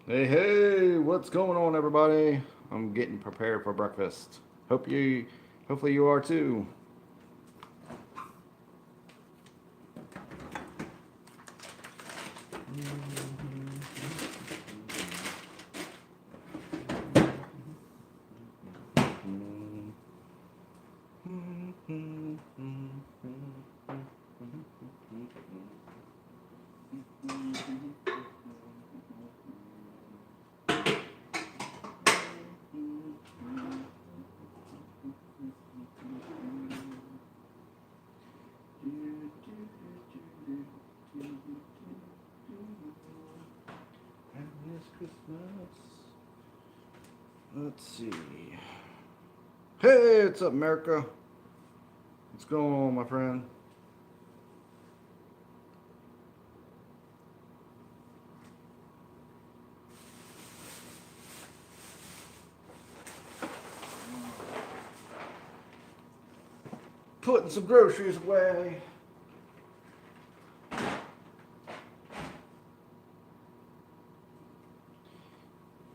Hey, hey, what's going on, everybody? I'm getting prepared for breakfast. Hopefully you are too. And this Christmas. Let's see. Hey, what's up, America? What's going on, my friend? Putting some groceries away.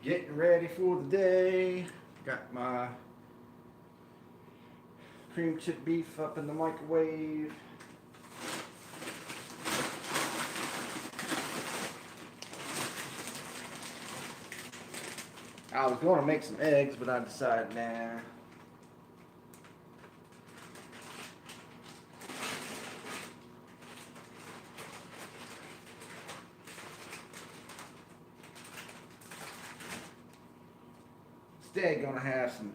Getting ready for the day. Got my cream chip beef up in the microwave. I was going to make some eggs, but I decided, nah. Instead, gonna have some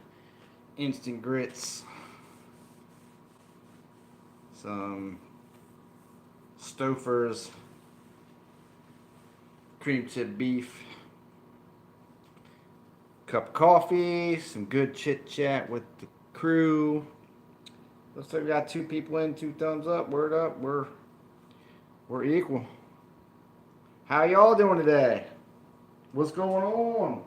instant grits, some Stouffer's cream chip beef, cup of coffee, some good chit chat with the crew. Looks like we got two people in, two thumbs up. Word up, we're equal. How y'all doing today? What's going on?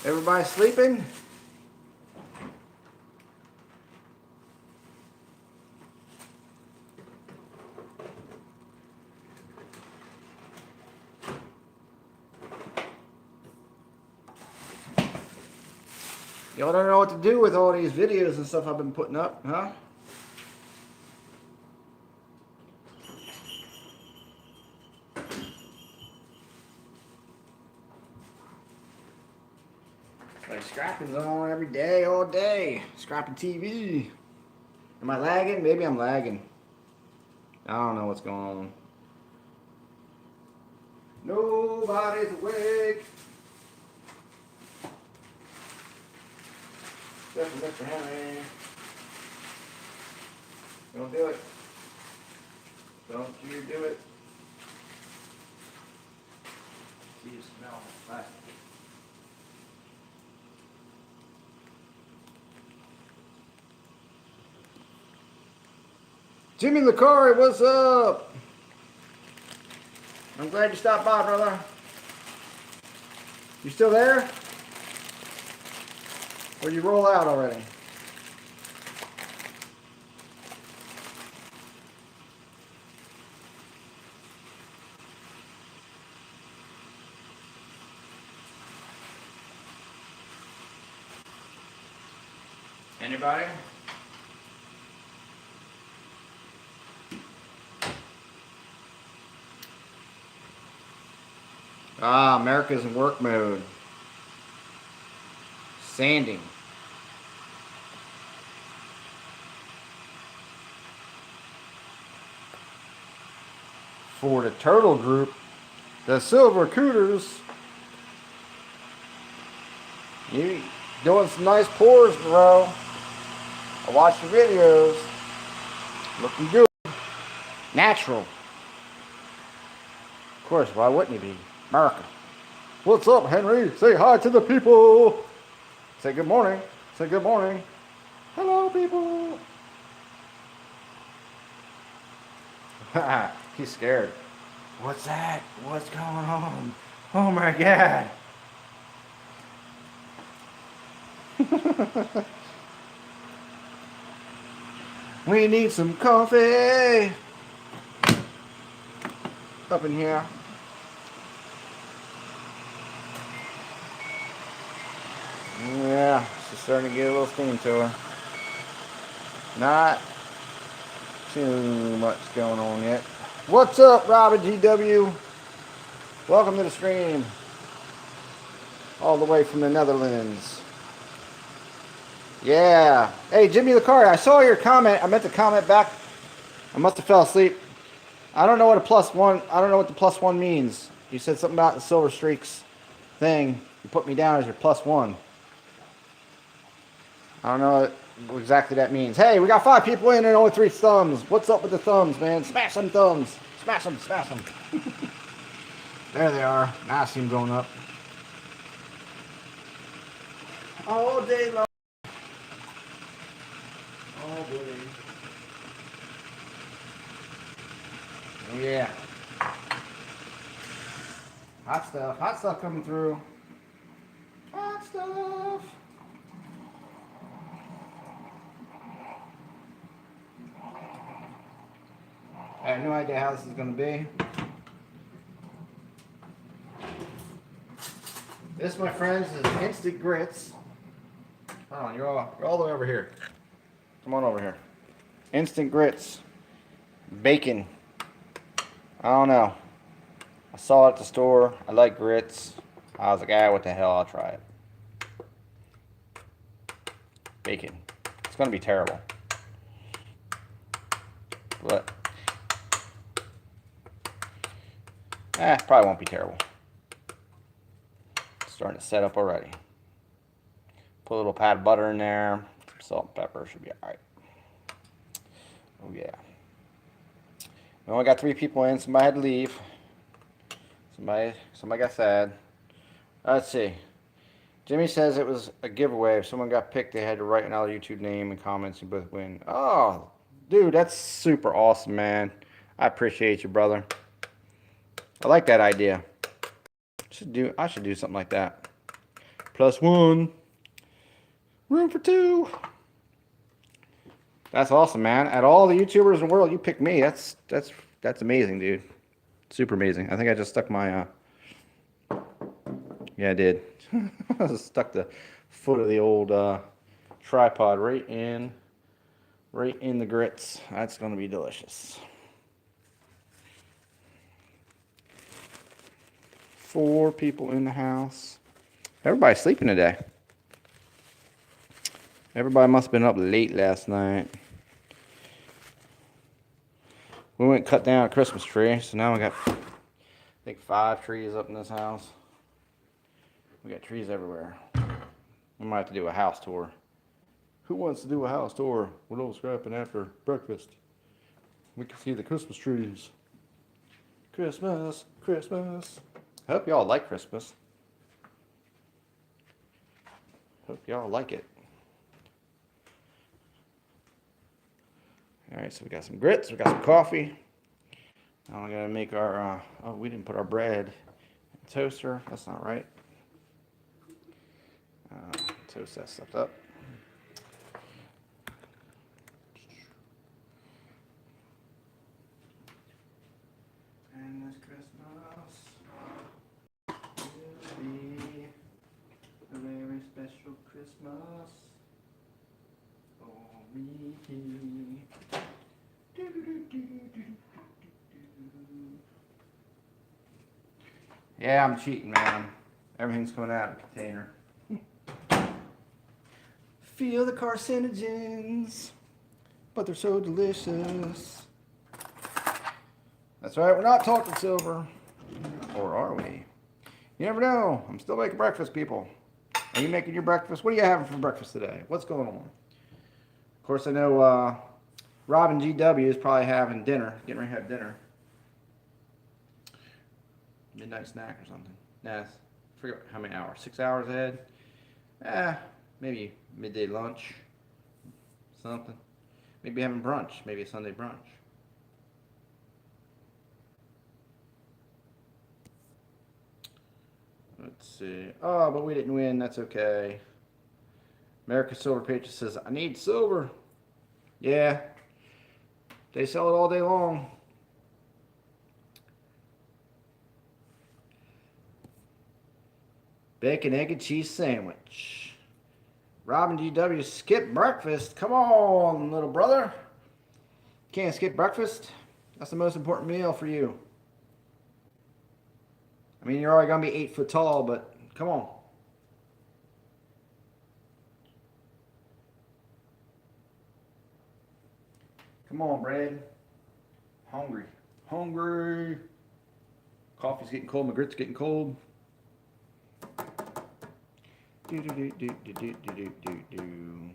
Everybody sleeping? Y'all don't know what to do with all these videos and stuff I've been putting up, huh? Like scrapping's on every day, all day. Scrapping TV. Am I lagging? Maybe I'm lagging. I don't know what's going on. Nobody's awake. Except for Mr. Henry. Don't do it. Don't you do it. See you smell plastic. Jimmy Licari, what's up? I'm glad you stopped by, brother. You still there? Or you roll out already? Anybody? Ah, America's in work mode. Sanding. For the turtle group, the silver cooters. You doing some nice pours, bro. I watched the videos. Looking good. Natural. Of course, why wouldn't he be? America. What's up, Henry? Say hi to the people. Say good morning. Say good morning. Hello, people. He's scared. What's that? What's going on? Oh my God. We need some coffee up in here. Yeah, she's starting to get a little steam to her. Not too much going on yet. What's up, Robin GW? Welcome to the stream. All the way from the Netherlands. Yeah. Hey, Jimmy the Car, I saw your comment. I meant to comment back. I must have fell asleep. I don't know what a +1. I don't know what the +1 means. You said something about the Silver Streaks thing. You put me down as your +1. I don't know what exactly that means. Hey, we got 5 people in and only 3 thumbs. What's up with the thumbs, man? Smash some thumbs. Smash them, smash them. There they are. Now I see them going up. All day long. All day. Oh, yeah. Hot stuff. Hot stuff coming through. Hot stuff. I have no idea how this is going to be. This, my friends, is instant grits. Hold on, you're all the way over here. Come on over here. Instant grits. Bacon. I don't know. I saw it at the store. I like grits. I was like, what the hell? I'll try it. Bacon. It's going to be terrible. But, probably won't be terrible. It's starting to set up already. Put a little pat of butter in there. Some salt and pepper. Should be alright. Oh, yeah. We only got 3 people in. Somebody had to leave. Somebody got sad. Let's see. Jimmy says it was a giveaway. If someone got picked, they had to write another YouTube name and comments and both win. Oh, dude, that's super awesome, man. I appreciate you, brother. I like that idea. I should do something like that. +1. Room for 2. That's awesome, man. At all the YouTubers in the world, you picked me. That's amazing, dude. Super amazing. I think I just stuck my yeah, I did. I just stuck the foot of the old tripod right in the grits. That's going to be delicious. 4 people in the house. Everybody's sleeping today. Everybody must have been up late last night. We went and cut down a Christmas tree, so now we got, I think, 5 trees up in this house. We got trees everywhere. We might have to do a house tour. Who wants to do a house tour with old scrapping after breakfast? We can see the Christmas trees. Christmas, Christmas. I hope y'all like Christmas. Hope y'all like it. All right, so we got some grits, we got some coffee. Now we're gonna make our, oh, we didn't put our bread in the toaster. That's not right. Toast that stuff up. And this Christmas will be a very special Christmas for me. Yeah, I'm cheating, man. Everything's coming out of the container. Feel the carcinogens, but they're so delicious. That's right, we're not talking silver. Or are we? You never know. I'm still making breakfast, people. Are you making your breakfast? What are you having for breakfast today? What's going on? Of course, I know Robin GW is probably having dinner, getting ready to have dinner. Midnight snack or something. Nah, I forget how many hours. 6 hours ahead? Maybe midday lunch. Something. Maybe having brunch. Maybe a Sunday brunch. Let's see. Oh, but we didn't win. That's okay. America Silver Patriot says, I need silver. Yeah. They sell it all day long. Bacon, egg, and cheese sandwich. Robin GW, skip breakfast. Come on, little brother. Can't skip breakfast? That's the most important meal for you. I mean, you're already going to be 8 foot tall, but come on. Come on, Brad. Hungry. Hungry. Coffee's getting cold. My grit's getting cold. Do do do do do do do do do.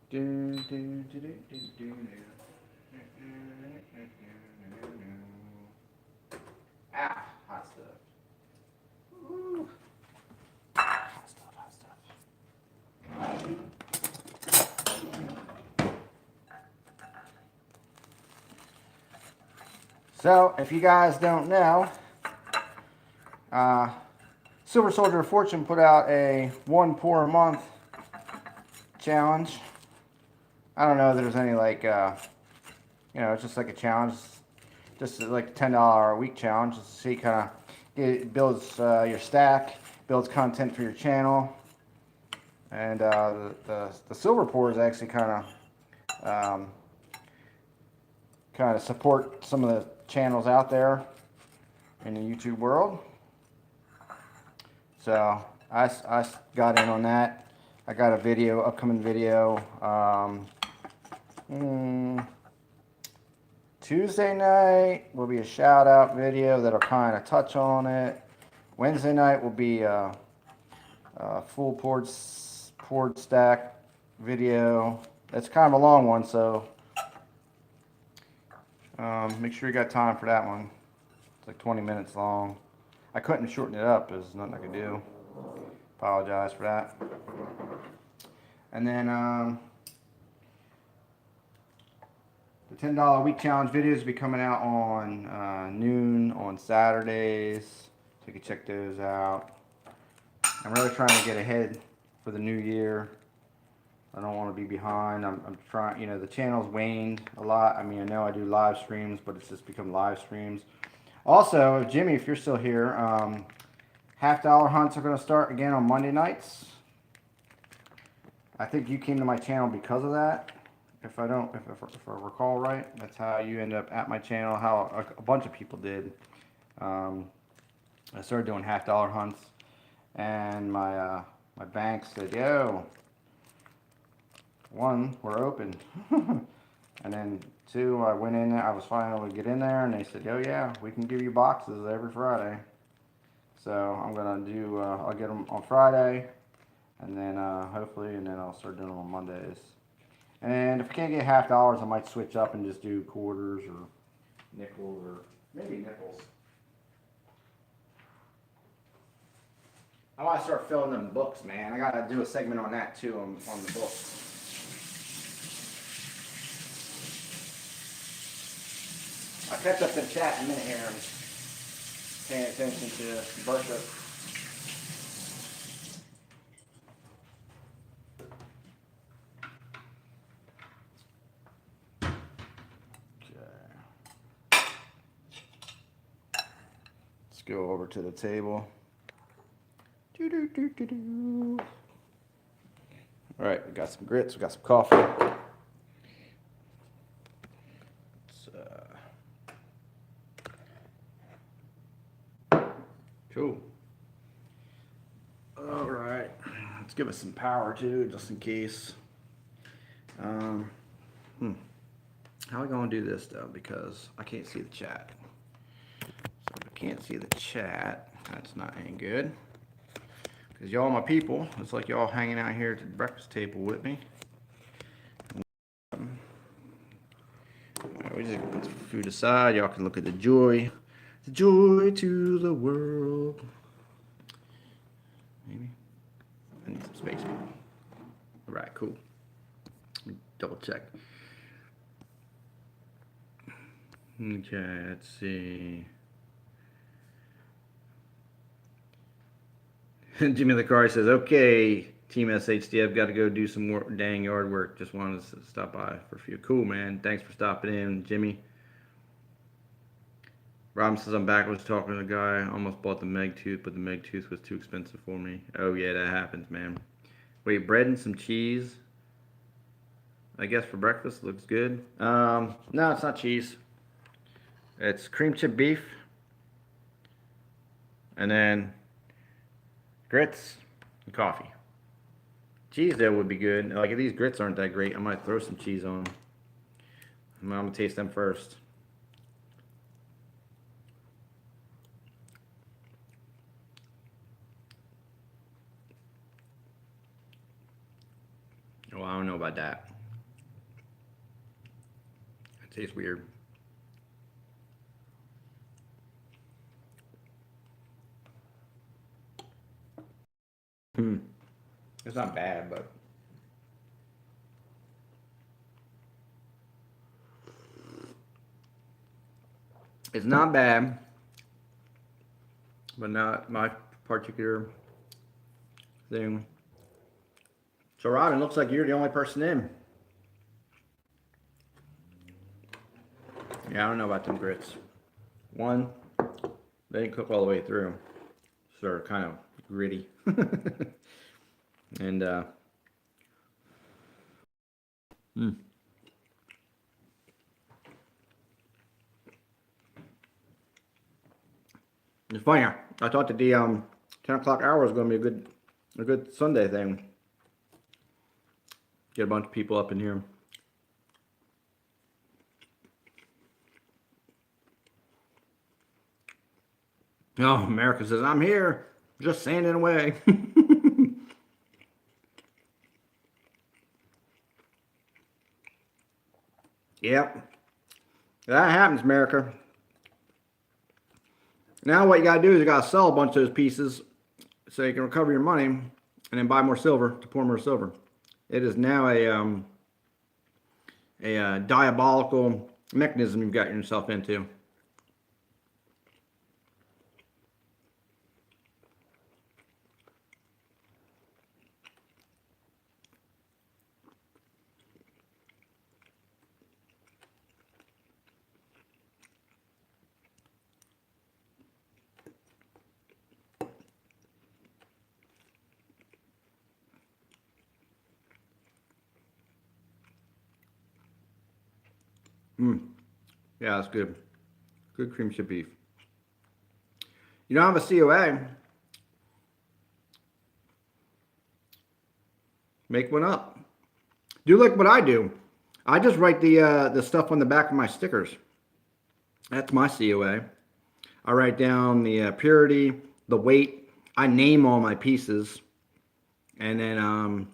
Do do do do do do. Ah, hot stuff. Ooh. Hot stuff, hot stuff. So, if you guys don't know, Silver Soldier of Fortune put out a 1 pour a month challenge. I don't know if there's any like, it's just like a challenge, just like a $10 a week challenge, just to see kind of, it builds your stack, builds content for your channel, and the silver pours actually kind of support some of the channels out there in the YouTube world. So I got in on that. I got a video, upcoming video. Tuesday night will be a shout out video that'll kind of touch on it. Wednesday night will be a full poured stack video. It's kind of a long one, so make sure you got time for that one. It's like 20 minutes long. I couldn't shorten it up. There's nothing I could do. Apologize for that. And then the $10 a week challenge videos will be coming out on noon on Saturdays. So you can check those out. I'm really trying to get ahead for the new year. I don't want to be behind. I'm trying, the channel's waned a lot. I mean, I know I do live streams, but it's just become live streams. Also, Jimmy, if you're still here, $50 hunts are going to start again on Monday nights. I think you came to my channel because of that. If I recall right, that's how you end up at my channel. How a bunch of people did. I started doing $50 hunts, and my bank said, "Yo, 1, we're open," and then 2, I went in there. I was finally able to get in there, and they said, "Oh yeah, we can give you boxes every Friday." So I'm gonna do. I'll get them on Friday, and then hopefully, and then I'll start doing them on Mondays. And if I can't get $50, I might switch up and just do quarters or nickels or maybe nickels. I want to start filling them books, man. I gotta do a segment on that too on the books. I'll catch up to the chat in a minute here. I'm paying attention to Bertha. Let's go over to the table. All right, we got some grits, we got some coffee. Cool. All right, let's give it some power too, just in case. How are we gonna do this though? Because I can't see the chat. So if I can't see the chat, that's not any good. Because y'all my people. It's like y'all hanging out here at the breakfast table with me. We just put the food aside. Y'all can look at the joy to the world. Maybe I need some space. All right, cool. Let me double check. Okay, let's see. Jimmy the Car says, "Okay, Team SHD, I've got to go do some more dang yard work. Just wanted to stop by for a few. Cool, man. Thanks for stopping in, Jimmy. Robin says I'm back. I was talking to a guy. I almost bought the Meg Tooth, but the Meg Tooth was too expensive for me. Oh, yeah, that happens, man. Wait, bread and some cheese. I guess for breakfast looks good. No, it's not cheese. It's cream chip beef. And then grits and coffee. Cheese there would be good. Like if these grits aren't that great, I might throw some cheese on them. I'm gonna taste them first. Oh, I don't know about that. It tastes weird. It's not bad, but it's not bad, but not my particular thing. So Robin, looks like you're the only person in. Yeah, I don't know about them grits. One, they didn't cook all the way through, so they're kind of gritty. And it's funny. I thought that the 10 o'clock hour was going to be a good Sunday thing. Get a bunch of people up in here. Oh, America says I'm here, just sanding away. Yep, that happens, America. Now what you gotta do is you gotta sell a bunch of those pieces so you can recover your money and then buy more silver to pour more silver. It is now a diabolical mechanism you've gotten yourself into. Yeah, that's good. Good cream chip beef. You don't have a COA? Make one up. Do like what I do. I just write the stuff on the back of my stickers. That's my COA. I write down the purity, the weight. I name all my pieces, and then and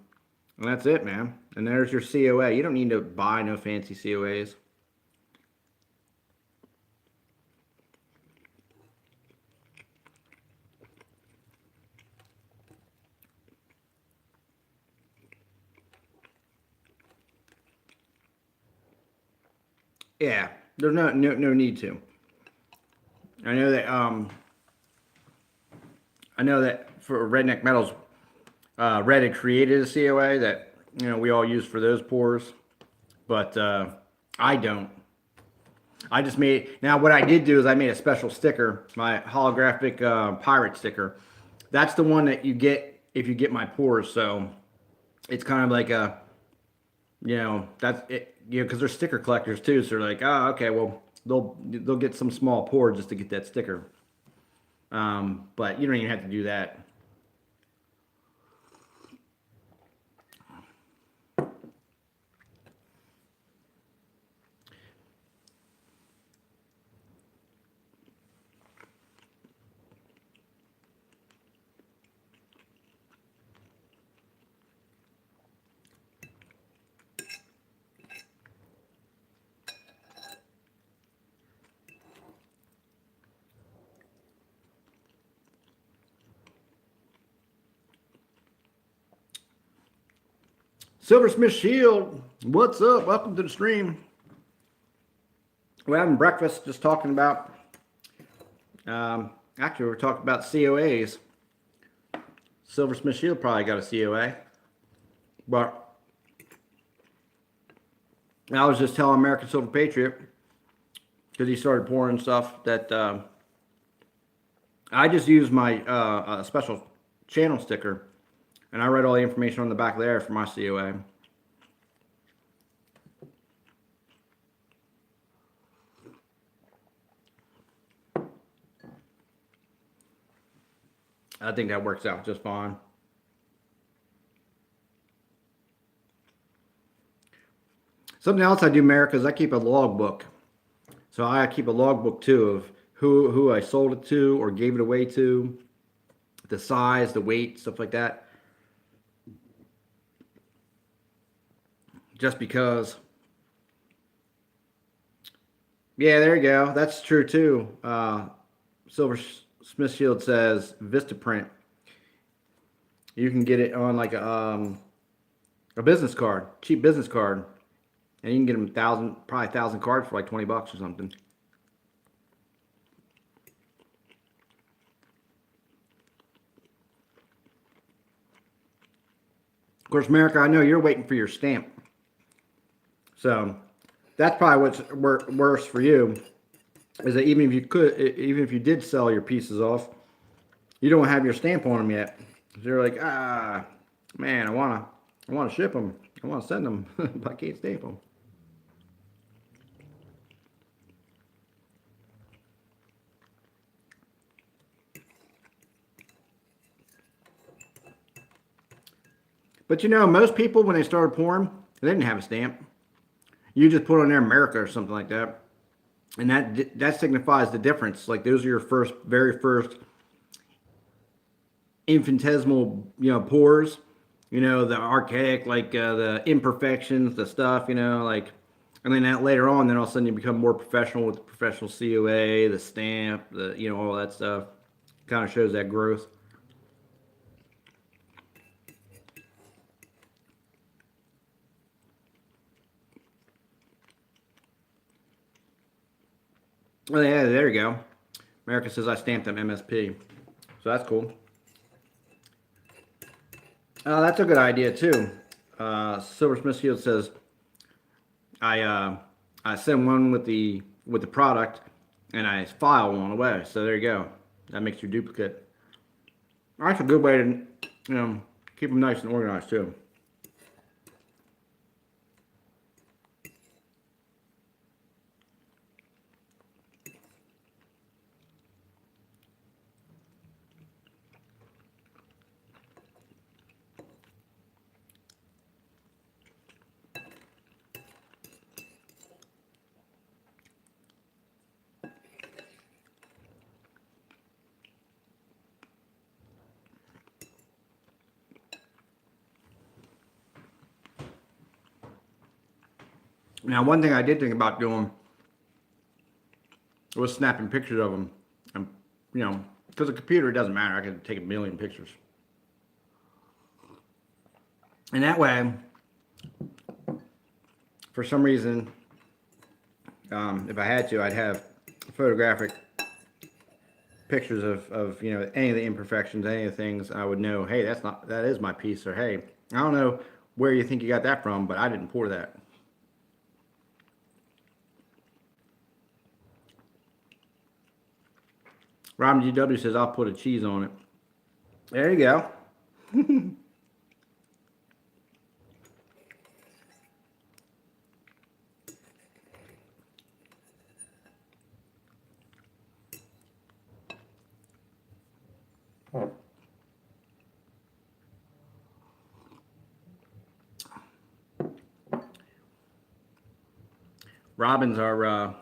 that's it, man. And there's your COA. You don't need to buy no fancy COAs. Yeah, there's no need to. I know that for Redneck Metals, Red had created a COA that we all use for those pours, but I don't. I just made. Now what I did do is I made a special sticker, my holographic pirate sticker. That's the one that you get if you get my pours. So it's kind of like a, that's it. Because they're sticker collectors too, so they're like, oh, okay, well, they'll get some small pour just to get that sticker. But you don't even have to do that. Silversmith Shield, what's up? Welcome to the stream. We're having breakfast, just talking about, actually we're talking about COAs. Silversmith Shield probably got a COA. But I was just telling American Silver Patriot, because he started pouring stuff, that I just use my special channel sticker, and I write all the information on the back there for my COA. I think that works out just fine. Something else I do, America, is I keep a logbook. So I keep a logbook too of who I sold it to or gave it away to, the size, the weight, stuff like that. Just because. Yeah, there you go. That's true too. Silver Smithfield says Vistaprint. You can get it on like a business card, cheap business card, and you can get them probably 1,000 cards for like $20 or something. Of course, America, I know you're waiting for your stamp, so that's probably what's worse for you. Is that even if you did sell your pieces off, you don't have your stamp on them yet. So you're like, man, I wanna ship them, I wanna send them, but I can't stamp them. But you know, most people when they started pouring, they didn't have a stamp. You just put on there America or something like that, and that signifies the difference. Like those are your very first infinitesimal, pours. The archaic, like the imperfections, the stuff. Like, and then that later on, then all of a sudden you become more professional with the professional COA, the stamp, all that stuff. Kind of shows that growth. Oh yeah, there you go. America says I stamped them MSP, so that's cool. That's a good idea too. Silver Smithfield says I send one with the product, and I file one away. So there you go. That makes your duplicate. That's a good way to keep them nice and organized too. Now, one thing I did think about doing was snapping pictures of them. And, because the computer, it doesn't matter. I could take a million pictures. And that way, for some reason, if I had to, I'd have photographic pictures of any of the imperfections, any of the things. I would know, hey, that is my piece, or hey, I don't know where you think you got that from, but I didn't pour that. Robin GW says I'll put a cheese on it. There you go. Robin's our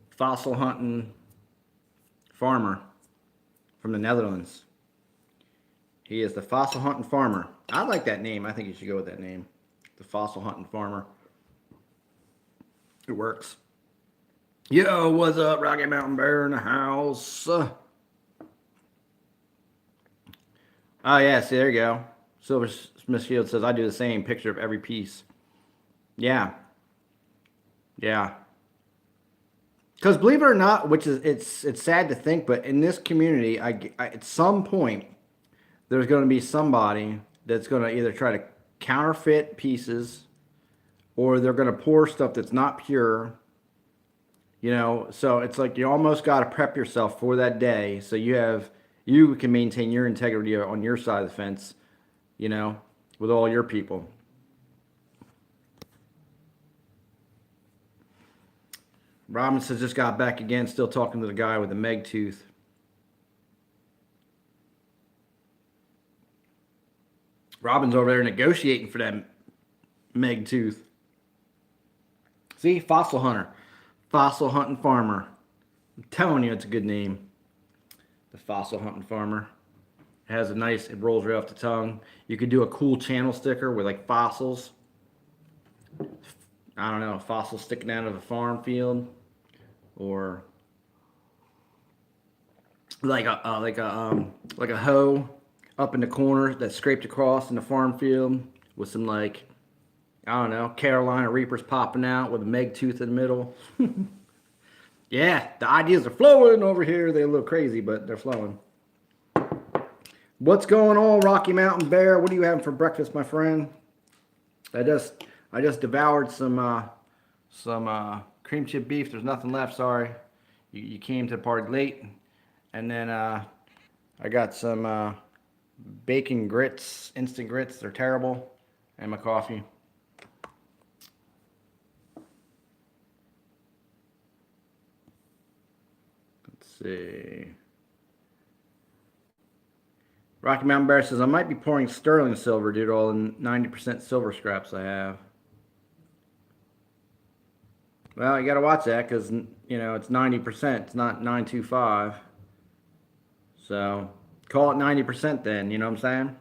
fossil hunting farmer from the Netherlands. He is the fossil hunting farmer. I like that name. I think you should go with that name. The fossil hunting farmer. It works. Yo, what's up, Rocky Mountain Bear in the house? Oh, yeah, see, there you go. Silver Smithfield says, I do the same picture of every piece. Yeah. Yeah. Because believe it or not, which is it's sad to think, but in this community, I at some point there's going to be somebody that's going to either try to counterfeit pieces or they're going to pour stuff that's not pure. You know, so it's like you almost got to prep yourself for that day so you can maintain your integrity on your side of the fence, you know, with all your people. Robinson's just got back again, still talking to the guy with the Meg tooth. Robin's over there negotiating for that Meg tooth. See, fossil hunter, fossil hunting farmer. I'm telling you, it's a good name. The fossil hunting farmer. It has a nice, it rolls right off the tongue. You could do a cool channel sticker with like fossils. I don't know, fossils sticking out of a farm field, or like a hoe up in the corner that's scraped across in the farm field with some like, I don't know, Carolina Reapers popping out with a Meg tooth in the middle. Yeah, the ideas are flowing over here. They're a little crazy, but they're flowing. What's going on, Rocky Mountain Bear? What are you having for breakfast, my friend? I just devoured some cream chip beef. There's nothing left. Sorry, you came to the party late, and then I got some bacon grits, instant grits. They're terrible, and my coffee. Let's see. Rocky Mountain Bear says, I might be pouring sterling silver due to all the 90% silver scraps I have. Well, you got to watch that because, you know, it's 90%. It's not 925. So, call it 90% then, you know what I'm saying?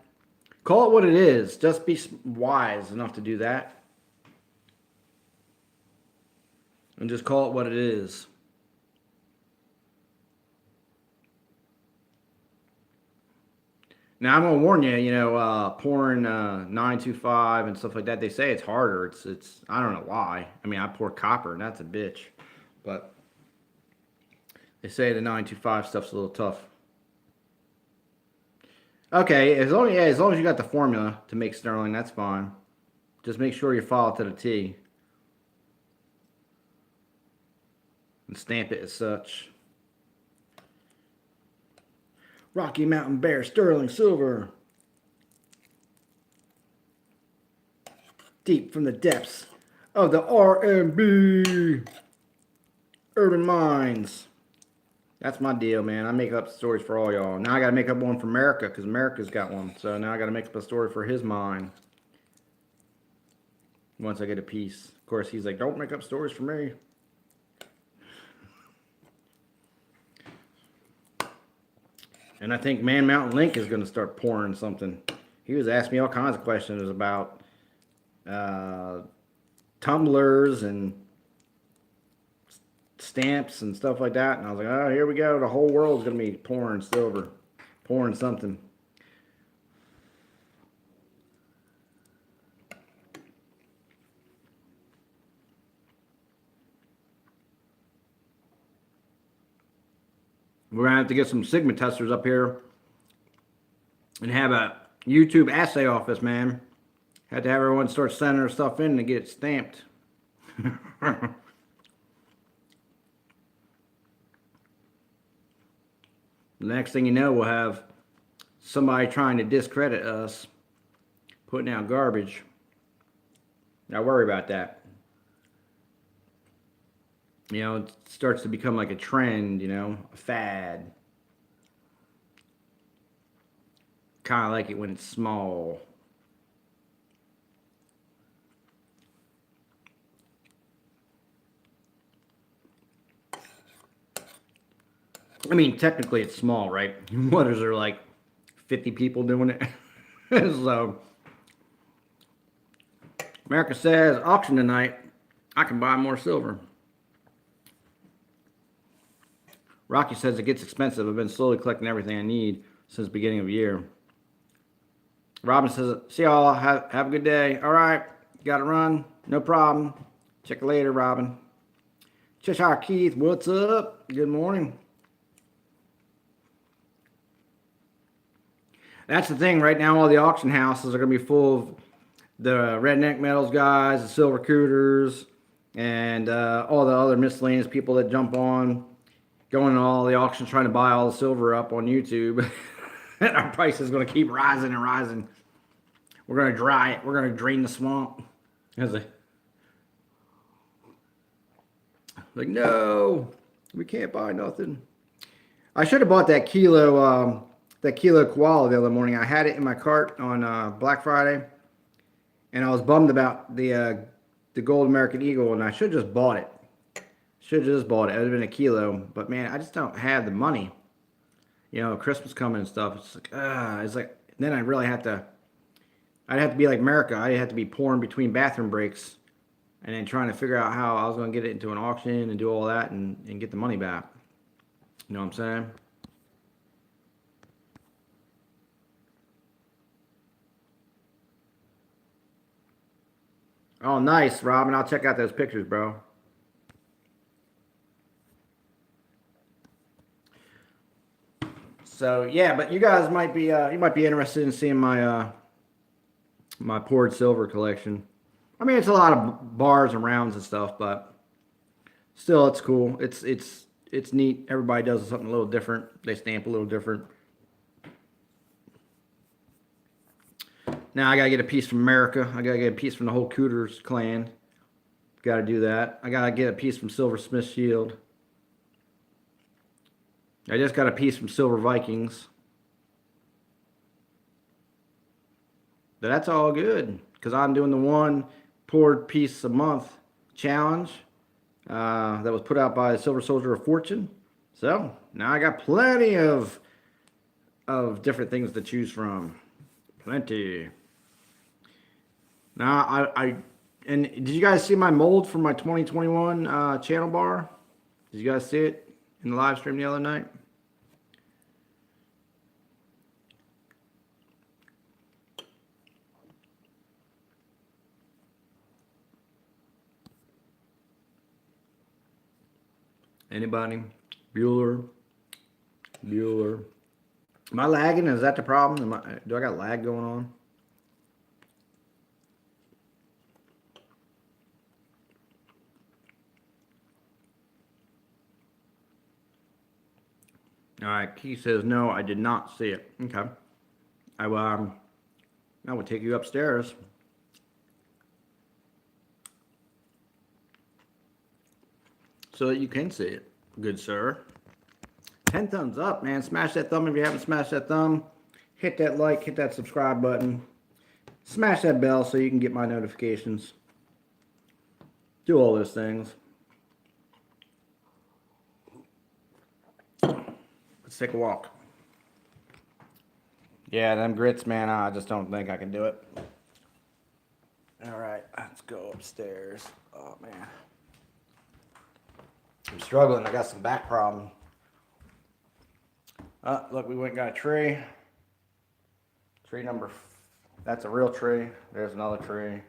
Call it what it is. Just be wise enough to do that. And just call it what it is. Now, I'm going to warn you, you know, pouring 925 and stuff like that, they say it's harder. It's I don't know why. I mean, I pour copper, and that's a bitch. But they say the 925 stuff's a little tough. Okay, as long as you got the formula to make sterling, that's fine. Just make sure you follow it to the T. And stamp it as such. Rocky Mountain Bear, sterling silver. Deep from the depths of the R&B. Urban Minds. That's my deal, man. I make up stories for all y'all. Now I got to make up one for America because America's got one. So now I got to make up a story for his mind. Once I get a piece. Of course, he's like, don't make up stories for me. And I think Man Mountain Link is going to start pouring something. He was asking me all kinds of questions about tumblers and stamps and stuff like that. And I was like, oh, here we go. The whole world's going to be pouring silver, pouring something. We're going to have to get some Sigma testers up here and have a YouTube assay office, man. Had to have everyone start sending their stuff in to get it stamped. The next thing you know, we'll have somebody trying to discredit us, putting out garbage. Now worry about that. You know, it starts to become like a trend, you know, a fad. Kind of like it when it's small. I mean, technically it's small, right? What is there, like 50 people doing it? So, America says, auction tonight, I can buy more silver. Rocky says it gets expensive. I've been slowly collecting everything I need since the beginning of the year. Robin says, see y'all. Have a good day. All right. Got to run. No problem. Check you later, Robin. Cheshire Keith, what's up? Good morning. That's the thing. Right now, all the auction houses are going to be full of the redneck metals guys, the silver cooters, and all the other miscellaneous people that jump on, going to all the auctions trying to buy all the silver up on YouTube. And our price is going to keep rising and rising. We're going to dry it. We're going to drain the swamp. Like, no, we can't buy nothing. I should have bought that kilo koala the other morning. I had it in my cart on Black Friday, and I was bummed about the Gold American Eagle, and I should have just bought it. Should have just bought it. It would have been a kilo, but man, I just don't have the money. You know, Christmas coming and stuff. It's like then I really have to. I'd have to be like America. I'd have to be pouring between bathroom breaks, and then trying to figure out how I was going to get it into an auction and do all that and get the money back. You know what I'm saying? Oh, nice, Robin. I'll check out those pictures, bro. So yeah, but you guys might be interested in seeing my poured silver collection. I mean, it's a lot of bars and rounds and stuff, but still, it's cool. It's neat. Everybody does something a little different. They stamp a little different. Now I gotta get a piece from America. I gotta get a piece from the whole Cooters clan. Gotta do that. I gotta get a piece from Silversmith Shield. I just got a piece from Silver Vikings. But that's all good because I'm doing the one poured piece a month challenge that was put out by the Silver Soldier of Fortune. So now I got plenty of different things to choose from. Plenty. Now and did you guys see my mold for my 2021 channel bar? Did you guys see it in the live stream the other night? Anybody? Bueller? Am I lagging? Is that the problem? Do I got lag going on? All right, Keith says no, I did not see it. Okay, I will take you upstairs. So that you can see it, good sir. 10 thumbs up, man. Smash that thumb if you haven't smashed that thumb. Hit that like, hit that subscribe button. Smash that bell so you can get my notifications. Do all those things. Let's take a walk. Yeah, them grits, man, I just don't think I can do it. All right, let's go upstairs. Oh, man. I'm struggling. I got some back problem. Look, we went and got a tree. Tree number, that's a real tree. There's another tree.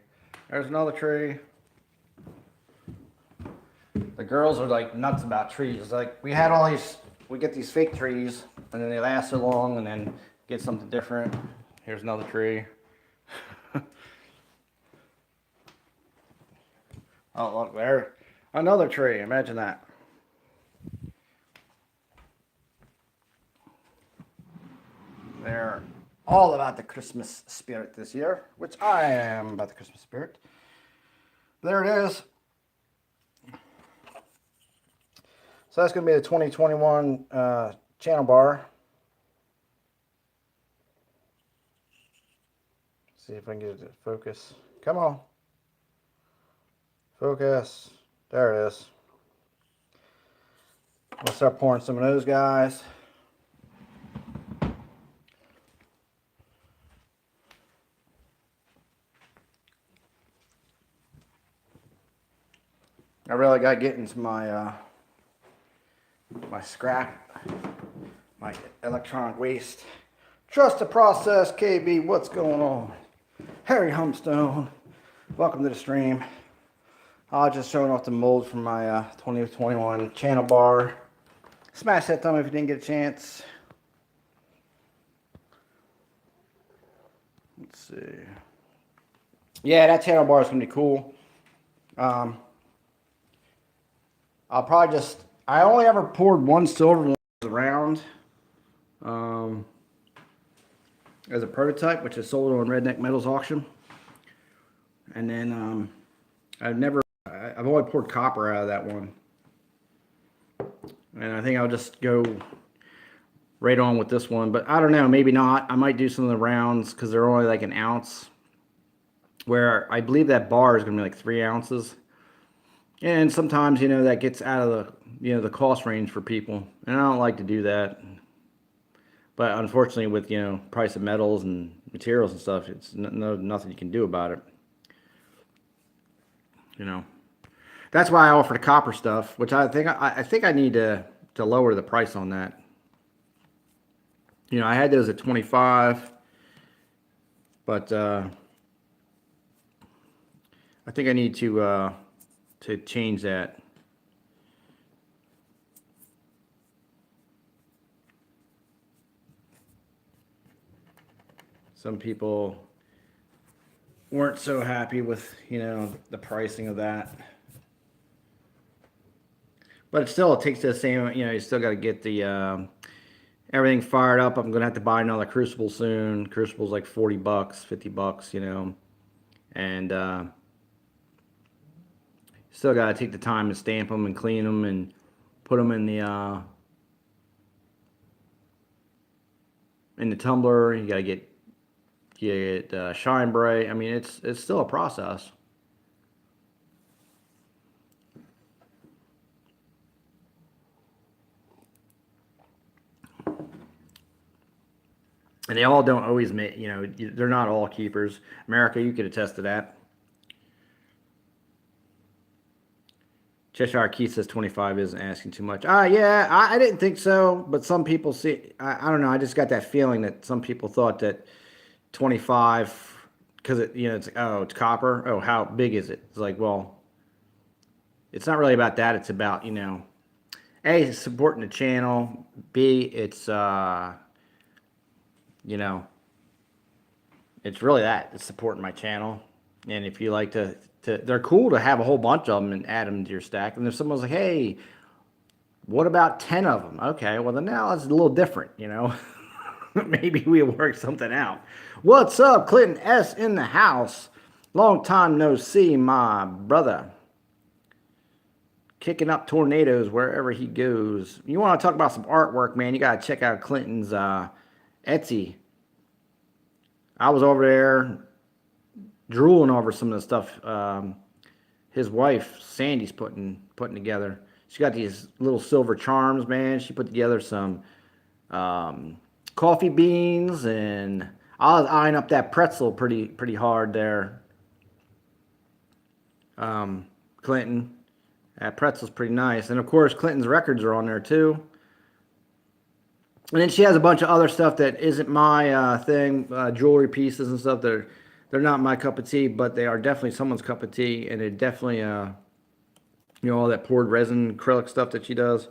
There's another tree. The girls are like nuts about trees. Like we get these fake trees and then they last so long and then get something different. Here's another tree. Oh, look there. Another tree. Imagine that. They're all about the Christmas spirit this year, which I am about the Christmas spirit. There it is. So that's going to be the 2021 channel bar. See if I can get it to focus. Come on. Focus. There it is. We'll start pouring some of those guys. I really got to get into my my scrap, my electronic waste. Trust the process, KB. What's going on? Harry Humstone. Welcome to the stream. Just showing off the mold from my 2021 channel bar. Smash that thumb if you didn't get a chance. Let's see. Yeah, that channel bar is gonna be cool. Um, I'll probably just. I only ever poured one silver one round, um, as a prototype, which is sold on Redneck Metals auction. And then I've never. I've only poured copper out of that one, and I think I'll just go right on with this one. But I don't know, maybe not. I might do some of the rounds because they're only like an ounce. Where I believe that bar is gonna be like 3 ounces. And sometimes, that gets out of the cost range for people. And I don't like to do that. But unfortunately with, price of metals and materials and stuff, it's nothing you can do about it. That's why I offer the copper stuff, which I think I need to lower the price on that. I had those at 25, but I think I need to change that. Some people weren't so happy with, the pricing of that. But it takes the same, you still got to get the everything fired up. I'm going to have to buy another crucible soon. Crucible's like $40, $50, and still got to take the time to stamp them and clean them and put them in the tumbler. You got to get shine bright. I mean, it's still a process. And they all don't always make, they're not all keepers. America, you could attest to that. Cheshire Keith says 25 isn't asking too much. Yeah, I didn't think so, but some people see, I don't know, I just got that feeling that some people thought that 25, because it's like, oh, it's copper. Oh, how big is it? It's like, well, it's not really about that. It's about, A, it's supporting the channel. B, it's, it's really that. It's supporting my channel. And if you like to they're cool to have a whole bunch of them and add them to your stack. And if someone's like, hey, what about 10 of them? Okay, well, then now it's a little different, Maybe we'll work something out. What's up, Clinton S. in the house? Long time no see, my brother. Kicking up tornadoes wherever he goes. You want to talk about some artwork, man, you got to check out Clinton's Etsy. I was over there drooling over some of the stuff his wife Sandy's putting together. She got these little silver charms, man. She put together some coffee beans, and I was eyeing up that pretzel pretty hard there. Clinton, that pretzel's pretty nice, and of course Clinton's records are on there too. And then she has a bunch of other stuff that isn't my thing, jewelry pieces and stuff. They're not my cup of tea, but they are definitely someone's cup of tea, and it definitely, all that poured resin acrylic stuff that she does.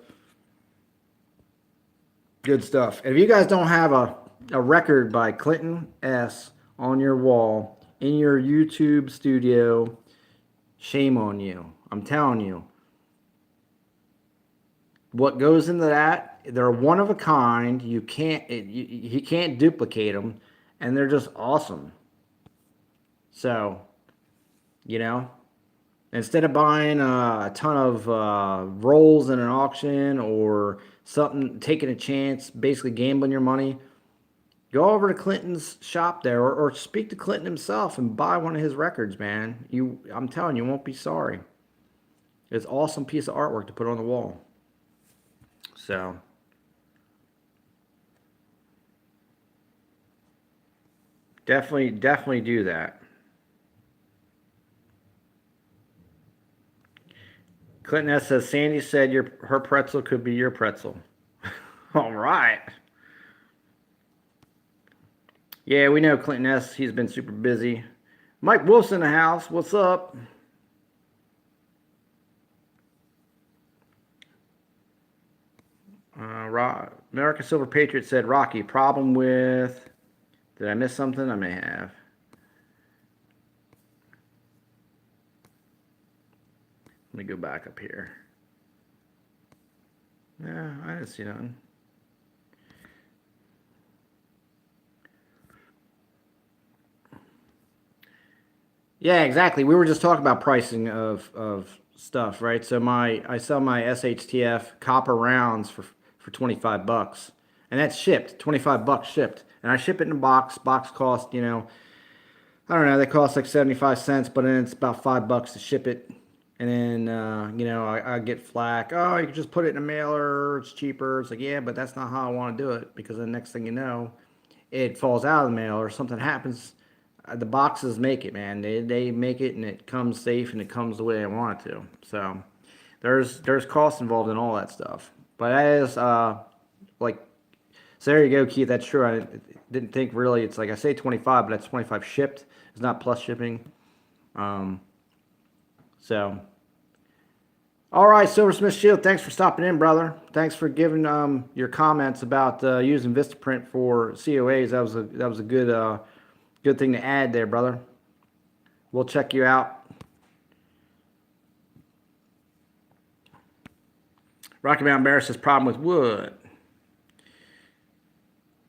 Good stuff. And if you guys don't have a record by Clinton S. on your wall in your YouTube studio, shame on you. I'm telling you. What goes into that, they're one of a kind. He can't duplicate them, and they're just awesome. So, instead of buying a ton of rolls in an auction or something, taking a chance, basically gambling your money, go over to Clinton's shop there, or speak to Clinton himself and buy one of his records, man. I'm telling you, you won't be sorry. It's an awesome piece of artwork to put on the wall. So, definitely do that. Clinton S. says, Sandy said her pretzel could be your pretzel. All right. Yeah, we know Clinton S. He's been super busy. Mike Wolf's in the house. What's up? American Silver Patriot said, Rocky, problem with Did I miss something? I may have. Let me go back up here. Yeah, I didn't see nothing. Yeah, exactly. We were just talking about pricing of stuff, right? So I sell my SHTF copper rounds for 25 bucks. And that's shipped, 25 bucks shipped. And I ship it in a box. Box cost, I don't know, they cost like 75 cents, but then it's about 5 bucks to ship it. And then I get flack. Oh, you can just put it in a mailer, it's cheaper. It's like, yeah, but that's not how I want to do it, because the next thing you know, it falls out of the mail or something happens. The boxes make it, man. They make it, and it comes safe, and it comes the way I want it to. So there's costs involved in all that stuff. But that is like, so there you go, Keith. That's true. I didn't think really. It's like I say 25, but that's 25 shipped. It's not plus shipping. Um, so all right, Silversmith Shield. Thanks for stopping in, brother. Thanks for giving your comments about using Vistaprint for COAs. That was a good thing to add there, brother. We'll check you out. Rocky Mountain Bear says problem with wood.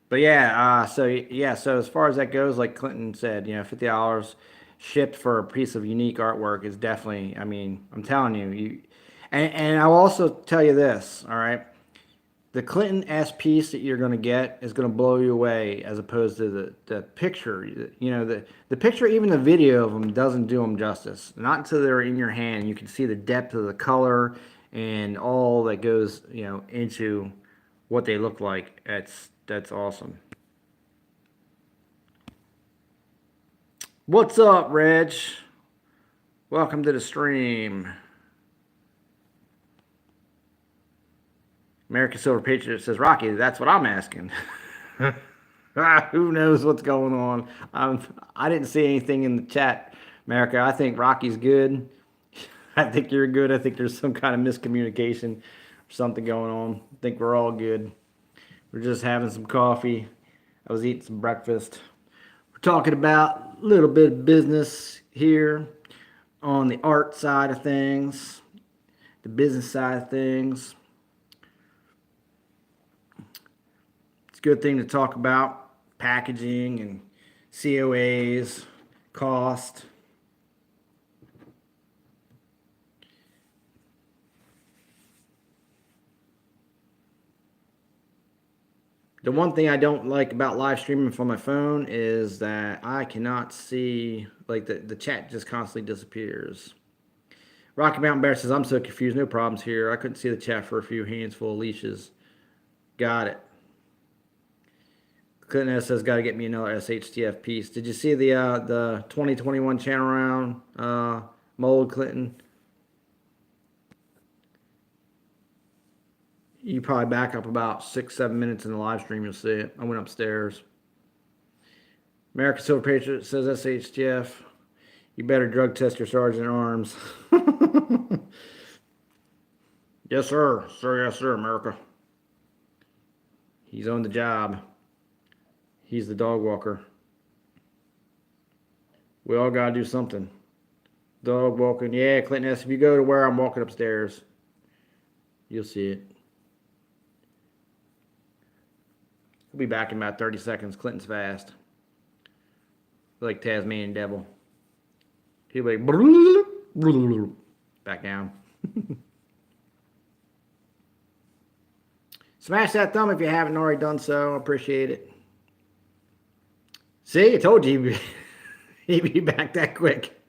But yeah, so as far as that goes, like Clinton said, $50 shipped for a piece of unique artwork is definitely. I mean, I'm telling you, and I'll also tell you this. All right, the Clinton S piece that you're going to get is going to blow you away, as opposed to the picture. The picture, even the video of them, doesn't do them justice. Not until they're in your hand. You can see the depth of the color and all that goes into what they look like. That's awesome. What's up, Reg? Welcome to the stream. American Silver Patriot says, Rocky, that's what I'm asking. Who knows what's going on? I didn't see anything in the chat, America. I think Rocky's good. I think you're good. I think there's some kind of miscommunication or something going on. I think we're all good. We're just having some coffee. I was eating some breakfast. We're talking about a little bit of business here on the art side of things, the business side of things. It's a good thing to talk about packaging and COAs, cost. The one thing I don't like about live streaming from my phone is that I cannot see, like the chat just constantly disappears. Rocky Mountain Bear says, I'm so confused. No problems here. I couldn't see the chat for a few hands full of leashes. Got it. Clinton S says, got to get me another SHTF piece. Did you see the 2021 channel round mold, Clinton? You probably back up about 6-7 minutes in the live stream, you'll see it. I went upstairs. American Silver Patriot says SHTF. You better drug test your sergeant at arms. Yes, sir. Yes, sir, America. He's on the job. He's the dog walker. We all got to do something. Dog walking. Yeah, Clinton S. If you go to where I'm walking upstairs, you'll see it. We'll be back in about 30 seconds. Clinton's fast. Like Tasmanian devil. He'll be like, back down. Smash that thumb if you haven't already done so. I appreciate it. See, I told you he'd be back that quick.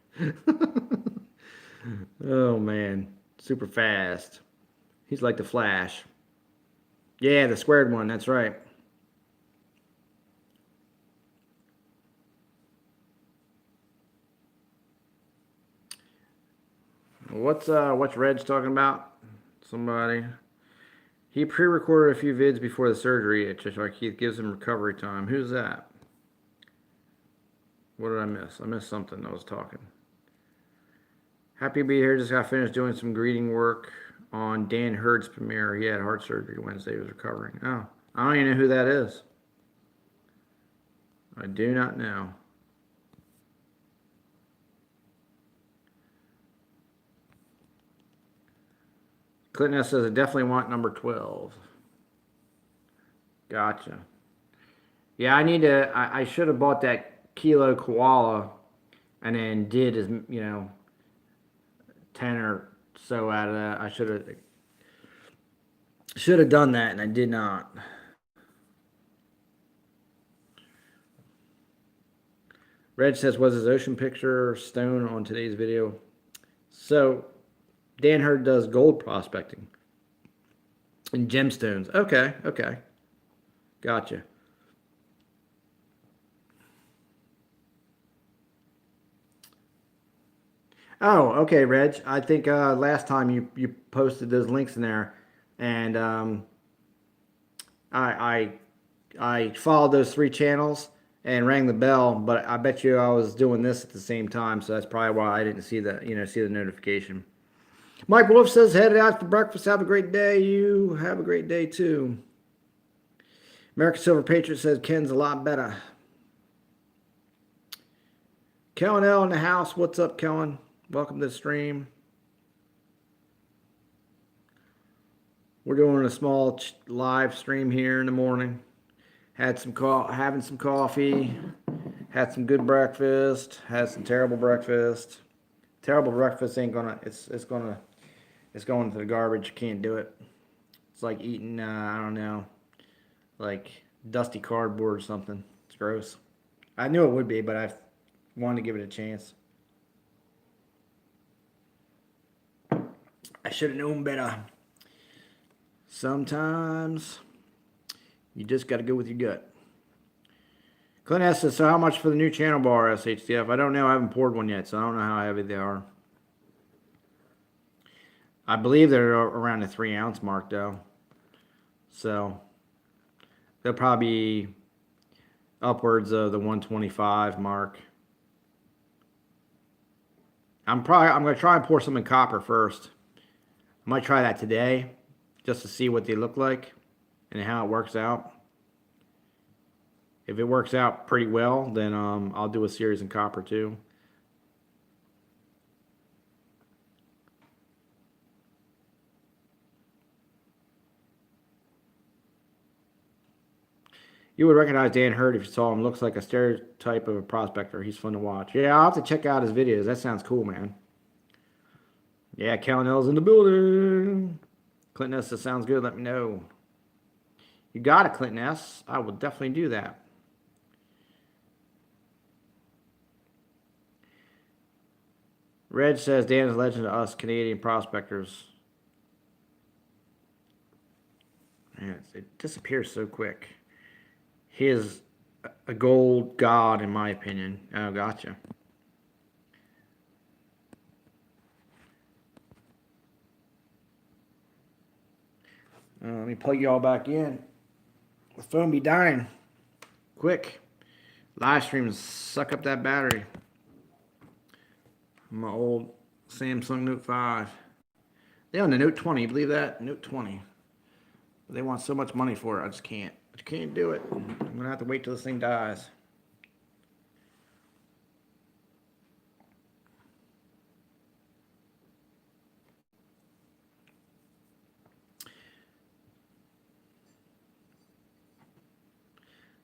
Oh, man. Super fast. He's like the Flash. Yeah, the squared one. That's right. What's Reg talking about? Somebody. He pre-recorded a few vids before the surgery. Keith gives him recovery time. Who's that? What did I miss? I missed something. I was talking. Happy to be here. Just got finished doing some greeting work on Dan Hurd's premiere. He had heart surgery Wednesday. He was recovering. Oh, I don't even know who that is. I do not know. Clinton S says, I definitely want number 12. Gotcha. Yeah, I need to. I should have bought that kilo koala and then did as 10 or so out of that. I should have done that, and I did not. Reg says, was his ocean picture stone on today's video? So, Dan Hurd does gold prospecting and gemstones. Okay, okay. Gotcha. Oh, okay, Reg. I think last time you posted those links in there, and I I followed those 3 channels and rang the bell, but I bet you I was doing this at the same time, so that's probably why I didn't see the notification. Mike Wolf says, headed out for breakfast. Have a great day. You have a great day too. American Silver Patriot says Ken's a lot better. Kellen L in the house. What's up, Kellen? Welcome to the stream. We're doing a small live stream here in the morning. Having some coffee. Had some good breakfast. Had some terrible breakfast. Terrible breakfast ain't gonna. It's going to the garbage. You can't do it. It's like eating I don't know, like dusty cardboard or something. It's gross. I knew it would be, but I wanted to give it a chance. I should have known better. Sometimes you just got to go with your gut. Clint S says, so how much for the new channel bar, SHTF? I don't know. I haven't poured one yet, so I don't know how heavy they are. I believe they're around the 3-ounce mark, though. So they'll probably be upwards of the 125 mark. I'm going to try and pour some in copper first. I might try that today just to see what they look like and how it works out. If it works out pretty well, then I'll do a series in copper too. You would recognize Dan Hurd if you saw him. Looks like a stereotype of a prospector. He's fun to watch. Yeah, I'll have to check out his videos. That sounds cool, man. Yeah, Callan L's in the building. Clinton S says, sounds good. Let me know. You got it, Clinton S. I will definitely do that. Reg says, Dan is a legend to us Canadian prospectors. Man, it disappears so quick. He is a gold god, in my opinion. Oh, gotcha. Let me plug you all back in. The phone be dying. Quick. Live streams suck up that battery. My old Samsung Note 5. They own the Note 20. You believe that? Note 20. But they want so much money for it. I just can't. I can't do it. I'm going to have to wait till this thing dies.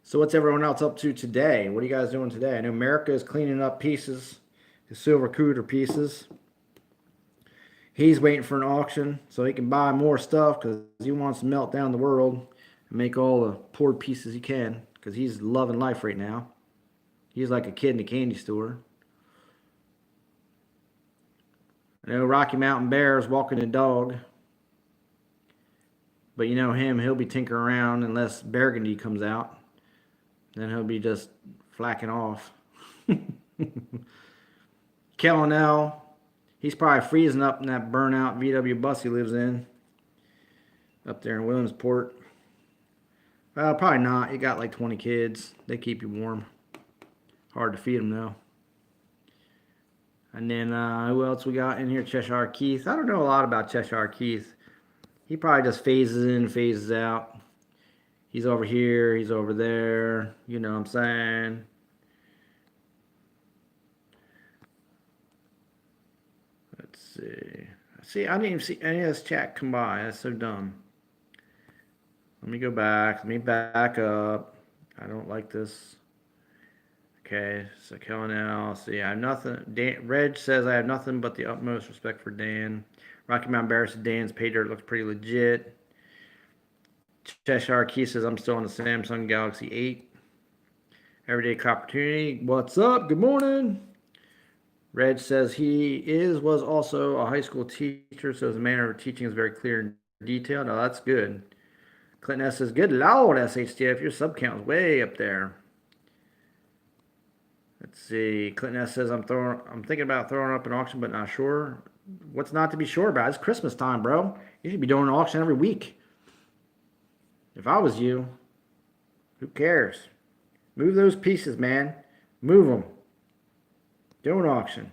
So what's everyone else up to today? What are you guys doing today? I know America is cleaning up pieces, the silver cooter pieces. He's waiting for an auction so he can buy more stuff because he wants to melt down the world and make all the poured pieces he can because he's loving life right now. He's like a kid in a candy store. I know Rocky Mountain Bear is walking the dog. But you know him, he'll be tinkering around unless Burgundy comes out. Then he'll be just flacking off. Kellen L. He's probably freezing up in that burnout VW bus he lives in. Up there in Williamsport. Well, probably not. He got like 20 kids. They keep you warm. Hard to feed them though. And then who else we got in here? Cheshire Keith. I don't know a lot about Cheshire Keith. He probably just phases in, phases out. He's over here. He's over there. You know what I'm saying? Let's see. See, I didn't even see any of this chat come by. That's so dumb. Let me go back. Let me back up. I don't like this. Okay, so Kellen L. See, I have nothing. Dan, Reg says I have nothing but the utmost respect for Dan. Rocky Mountain Bear says Dan's pay dirt looks pretty legit. Cheshire Key says I'm still on the Samsung Galaxy 8. Everyday Opportunity. What's up? Good morning. Reg says was also a high school teacher, so his manner of teaching is very clear and detailed. Oh, that's good. Clinton S says, good Lord, SHTF, your sub count is way up there. Let's see. Clinton S says, I'm thinking about throwing up an auction, but not sure. What's not to be sure about? It's Christmas time, bro. You should be doing an auction every week. If I was you, who cares? Move those pieces, man. Move them. Do an auction.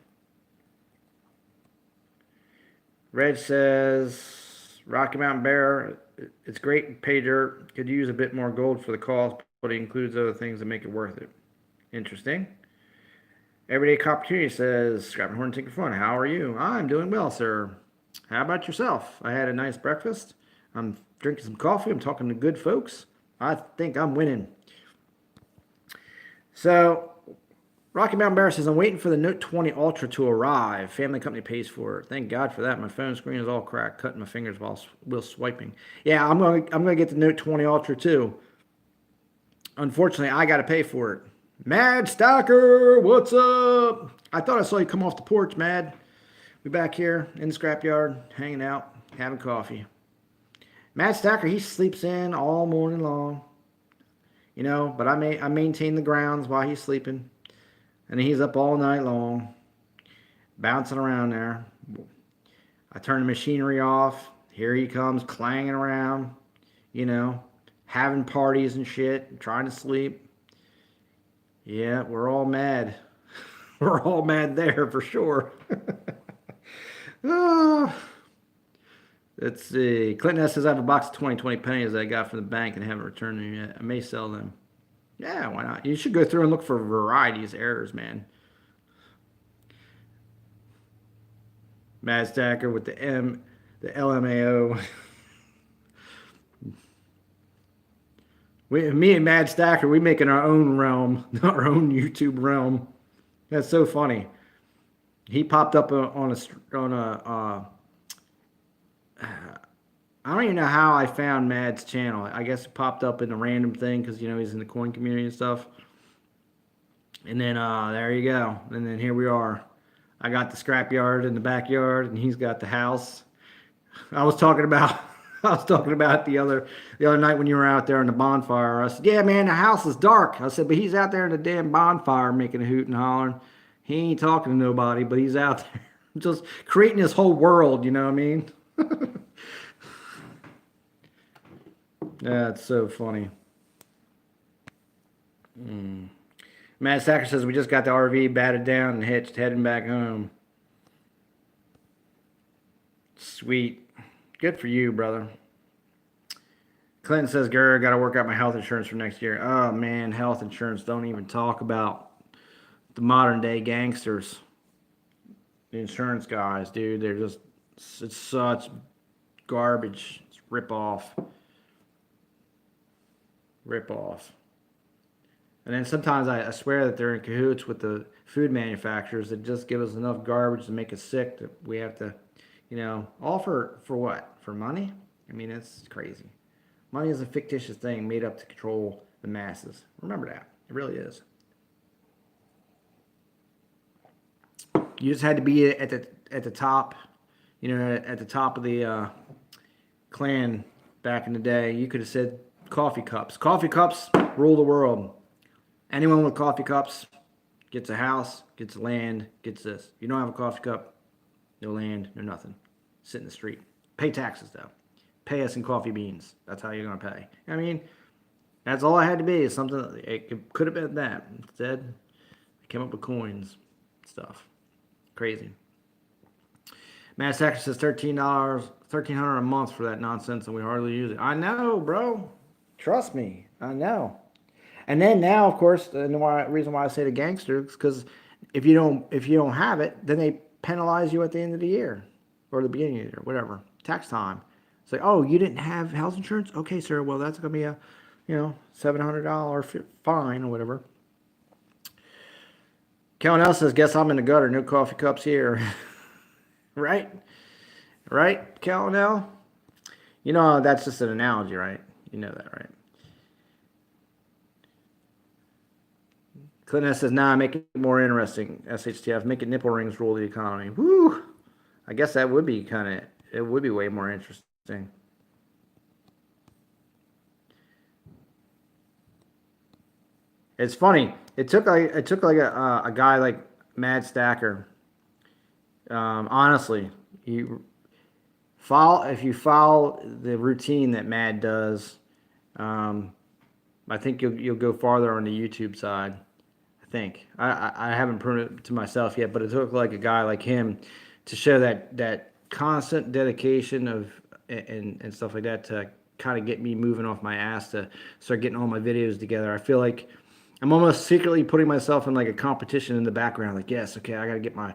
Reg says, Rocky Mountain Bear, it's great pay dirt. Could use a bit more gold for the cost, but it includes other things that make it worth it. Interesting. Everyday Opportunity says, Scrapping Horn Tinker Fun, how are you? I'm doing well, sir. How about yourself? I had a nice breakfast. I'm drinking some coffee. I'm talking to good folks. I think I'm winning. So, Rocky Mountain Bear says, I'm waiting for the Note 20 Ultra to arrive. Family company pays for it. Thank God for that. My phone screen is all cracked, cutting my fingers while swiping. Yeah, I'm gonna get the Note 20 Ultra too. Unfortunately, I got to pay for it. Mad Stacker, what's up? I thought I saw you come off the porch, Mad. We back here in the scrapyard, hanging out, having coffee. Mad Stacker, he sleeps in all morning long. You know, but I maintain the grounds while he's sleeping. And he's up all night long, bouncing around there. I turn the machinery off. Here he comes, clanging around, you know, having parties and shit, trying to sleep. Yeah, we're all mad. We're all mad there for sure. Let's see. Clinton S says I have a box of 2020 pennies that I got from the bank and haven't returned them yet. I may sell them. Yeah, why not? You should go through and look for varieties, errors, man. Mad Stacker with the LMAO. Me and Mad Stacker, we making our own realm, our own YouTube realm. That's so funny. He popped up on a. I don't even know how I found Mad's channel. I guess it popped up in a random thing because, you know, he's in the coin community and stuff. And then there you go. And then here we are. I got the scrapyard in the backyard, and he's got the house. I was talking about the other night when you were out there in the bonfire. I said, yeah, man, the house is dark. I said, but he's out there in the damn bonfire making a hoot and hollering. He ain't talking to nobody, but he's out there just creating his whole world, you know what I mean? Yeah, it's so funny. Matt Sacker says we just got the RV batted down and hitched, heading back home. Sweet. Good for you, brother. Clinton says, Gary, I got to work out my health insurance for next year. Oh, man, health insurance. Don't even talk about the modern day gangsters. The insurance guys, dude. They're just, it's such garbage. It's rip off. And then sometimes I swear that they're in cahoots with the food manufacturers that just give us enough garbage to make us sick that we have to, you know, all for what? For money? I mean, it's crazy. Money is a fictitious thing made up to control the masses. Remember that. It really is. You just had to be at the top, you know, at the top of the clan back in the day. You could have said coffee cups. Coffee cups rule the world. Anyone with coffee cups gets a house, gets land, gets this. You don't have a coffee cup, no land, no nothing. Sit in the street. Pay taxes, though. Pay us in coffee beans. That's how you're going to pay. I mean, that's all I had to be. Is something. It could have been that. Instead, I came up with coins, stuff. Crazy. Matt Sacker says $13, $1,300 a month for that nonsense, and we hardly use it. I know, bro. Trust me, I know. And then now, of course, reason why I say the gangsters, because if you don't have it, then they penalize you at the end of the year or the beginning of the year, whatever, tax time. It's like, oh, you didn't have health insurance? Okay, sir. Well, that's gonna be a, $700 fine or whatever. Kellen else says, guess I'm in the gutter. No coffee cups here. Right? Right, Kellen L? That's just an analogy, right? You know that, right? Clinton says, nah, make it more interesting. SHTF, make it nipple rings rule the economy. Woo! I guess that would be it would be way more interesting. It's funny. It took like a guy like Mad Stacker. Honestly, you if you follow the routine that Mad does, um, I think you'll go farther on the YouTube side. I think I haven't proven it to myself yet, but it took like a guy like him to show that constant dedication of and stuff like that to kind of get me moving off my ass to start getting all my videos together. I feel like I'm almost secretly putting myself in like a competition in the background. Like, yes, okay, I gotta get my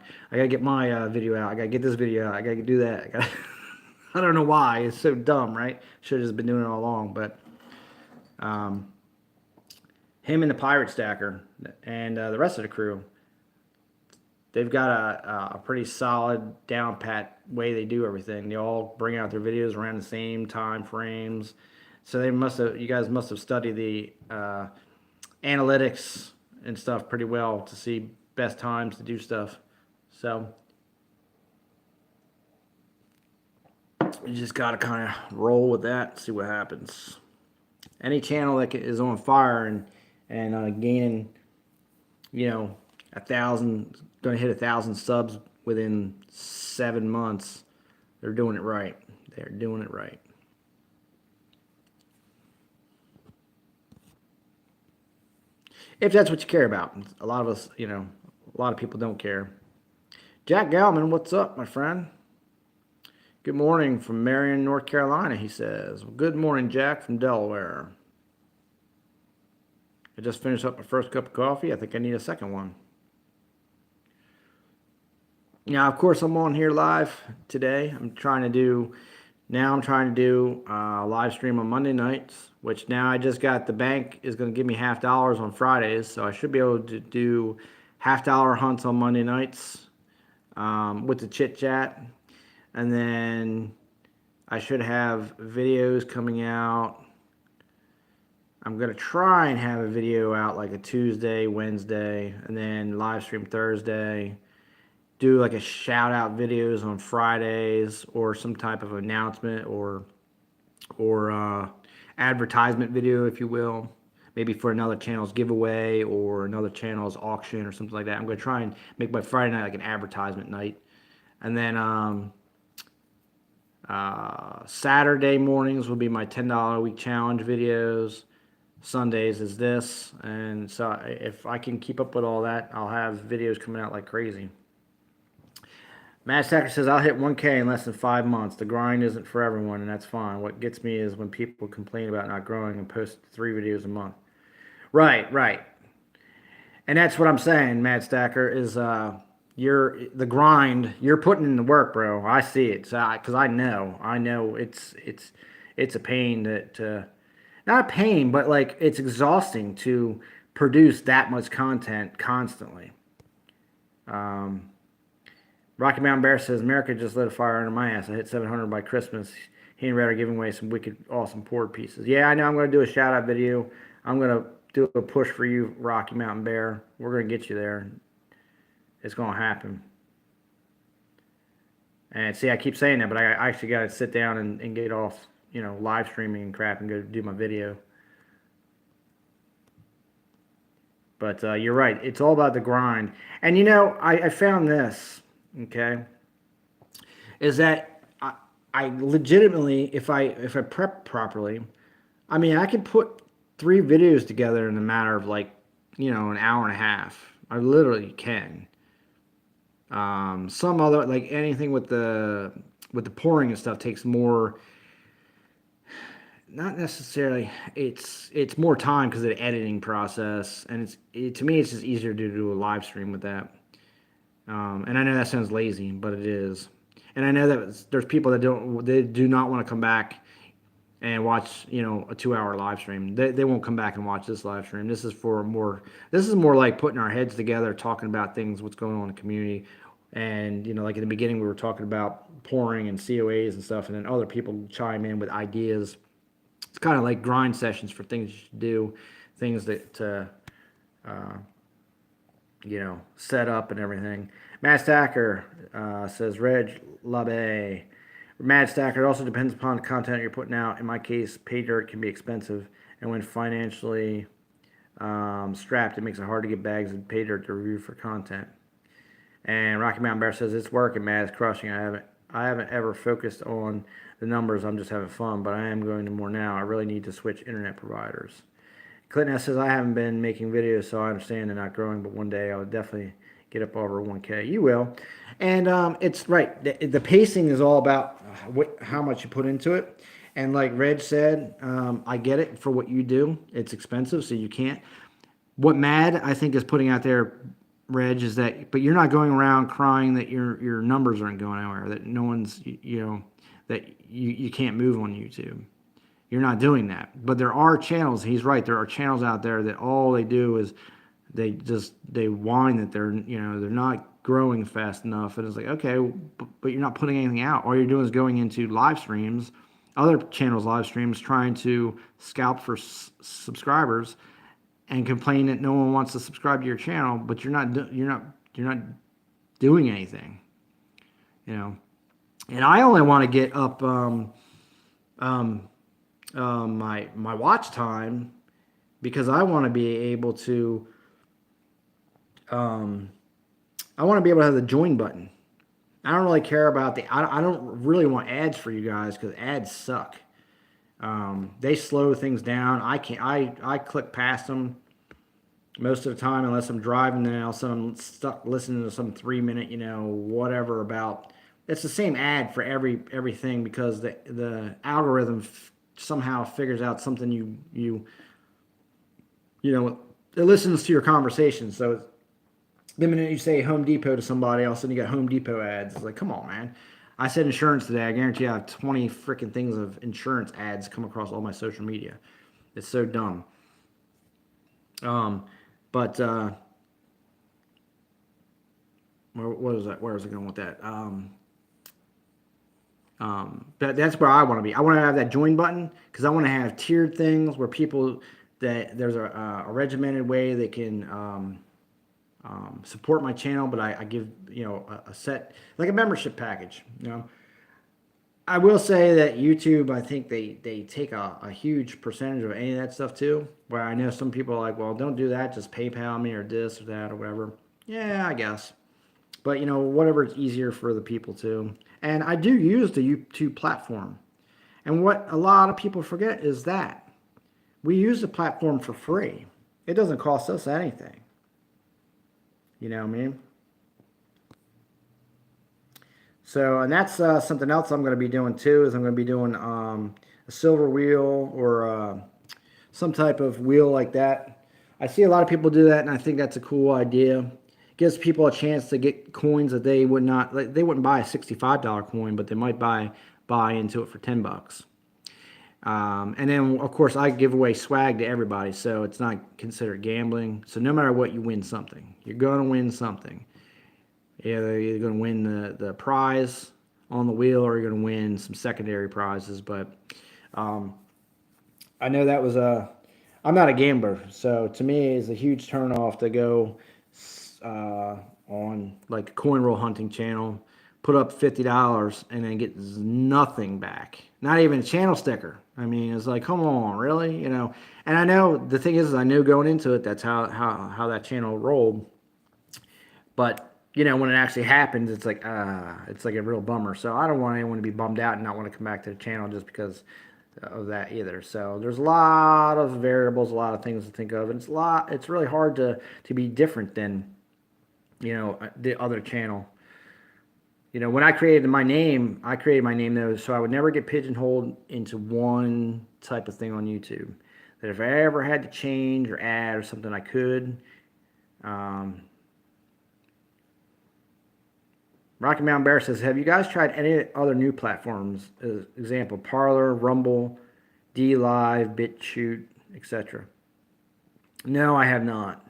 video out. I gotta get this video out. I gotta do that. I don't know why. It's so dumb, right? Should have just been doing it all along. But um, him and the Pirate Stacker and the rest of the crew, they've got a pretty solid down pat way they do everything. They all bring out their videos around the same time frames. So you guys must have studied the analytics and stuff pretty well to see best times to do stuff. So you just got to kind of roll with that, see what happens. Any channel that is on fire and gaining, 1,000, going to hit 1,000 subs within 7 months, they're doing it right. They're doing it right. If that's what you care about. A lot of us, a lot of people don't care. Jack Galman, what's up, my friend? Good morning from Marion, North Carolina, he says. Well, good morning, Jack from Delaware. I just finished up my first cup of coffee. I think I need a second one. Now, of course, I'm on here live today. I'm trying to do live stream on Monday nights, which now I just got the bank is going to give me $50 on Fridays, so I should be able to do $50 hunts on Monday nights with the chit chat, and then I should have videos coming out. I'm going to try and have a video out like a Tuesday, Wednesday, and then live stream Thursday. Do like a shout out videos on Fridays or some type of announcement or advertisement video, if you will, maybe for another channel's giveaway or another channel's auction or something like that. I'm going to try and make my Friday night like an advertisement night. And then Saturday mornings will be my $10 a week challenge videos. Sundays is this. And so if I can keep up with all that, I'll have videos coming out like crazy. Matt Stacker says, I'll hit 1K in less than 5 months. The grind isn't for everyone, and that's fine. What gets me is when people complain about not growing and post 3 videos a month. Right, right. And that's what I'm saying, Matt Stacker, is the grind. You're putting in the work, bro. I see it. So because I know it's a pain to not a pain, but like it's exhausting to produce that much content constantly. Rocky Mountain Bear says, America just lit a fire under my ass. I hit 700 by Christmas. He and Red are giving away some wicked, awesome board pieces. Yeah, I know. I'm going to do a shout-out video. I'm going to do a push for you, Rocky Mountain Bear. We're going to get you there. It's going to happen. And see, I keep saying that, but I actually got to sit down and get off, live streaming and crap and go do my video. But you're right. It's all about the grind. And, I found this. Okay, is that I legitimately, if I prep properly, I mean, I could put 3 videos together in a matter of like, an hour and a half. I literally can. Some other, like anything with the pouring and stuff takes more. not necessarily. It's more time because of the editing process, and to me it's just easier to do a live stream with that. And I know that sounds lazy, but it is. And I know that there's people that they do not want to come back and watch, a 2 hour live stream. They won't come back and watch this live stream. This is more like putting our heads together, talking about things, what's going on in the community. And, like in the beginning, we were talking about pouring and COAs and stuff, and then other people chime in with ideas. It's kind of like grind sessions for things you should do, things that to set up and everything. Matt Stacker says, Reg Labe. Mad Stacker, it also depends upon the content you're putting out. In my case, pay dirt can be expensive, and when financially strapped, it makes it hard to get bags of pay dirt to review for content. And Rocky Mountain Bear says, it's working, Mad, it's crushing. I haven't ever focused on the numbers. I'm just having fun, but I am going to more now. I really need to switch internet providers. Clinton S says, I haven't been making videos, so I understand they're not growing, but one day I would definitely get up over 1K. You will. And it's right. The pacing is all about how much you put into it. And like Reg said, I get it for what you do. It's expensive, so you can't. What Mad, I think, is putting out there, Reg, is that, but you're not going around crying that your numbers aren't going anywhere, that no one's, that you can't move on YouTube. You're not doing that. But there are channels, he's right, there are channels out there that all they do is they whine that they're not growing fast enough. And it's like, okay, but you're not putting anything out. All you're doing is going into live streams, other channels live streams, trying to scalp for subscribers and complain that no one wants to subscribe to your channel, but you're not doing anything. And I only want to get up my watch time because I want to be able to have the join button. I don't really care about I don't really want ads for you guys because ads suck. They slow things down. I click past them most of the time unless I'm driving. Then all of a sudden I'm stuck listening to some 3 minute, whatever about. It's the same ad for everything because the algorithm somehow figures out something it listens to your conversation. So the minute you say Home Depot to somebody, all of a sudden you got Home Depot ads. It's like, come on, man. I said insurance today. I guarantee I have 20 freaking things of insurance ads come across all my social media. It's so dumb. But what was that? Where was I going with that? But that's where I want to be. I want to have that join button because I want to have tiered things where people that there's a regimented way they can support my channel, but I give a set like a membership package. I will say that YouTube, I think they take a huge percentage of any of that stuff too. Where I know some people are like, well, don't do that, just PayPal me or this or that or whatever. Yeah, I guess. But whatever is easier for the people too. And I do use the YouTube platform. And what a lot of people forget is that we use the platform for free. It doesn't cost us anything. You know what I mean? So, and that's something else I'm going to be doing too, is I'm going to be doing a silver wheel or some type of wheel like that. I see a lot of people do that, and I think that's a cool idea. It gives people a chance to get coins that they would not, like, they wouldn't buy a $65 coin, but they might buy into it for $10. And then, of course, I give away swag to everybody, so it's not considered gambling. So no matter what, you win something. You're going to win something. Either you're going to win the prize on the wheel or you're going to win some secondary prizes. But I know that was I'm not a gambler, so to me it's a huge turnoff to go on like a coin roll hunting channel, put up $50 and then get nothing back. Not even a channel sticker. I mean, it's like, come on, really? And I know the thing is I knew going into it that's how that channel rolled. But when it actually happens, it's like a real bummer. So I don't want anyone to be bummed out and not want to come back to the channel just because of that either. So there's a lot of variables, a lot of things to think of, and it's really hard to be different than the other channel. You know, when I created my name though, so I would never get pigeonholed into one type of thing on YouTube. That if I ever had to change or add or something, I could. Um, Rocky Mountain Bear says, "Have you guys tried any other new platforms? Example: Parlor, Rumble, D Live, BitChute, etc." No, I have not.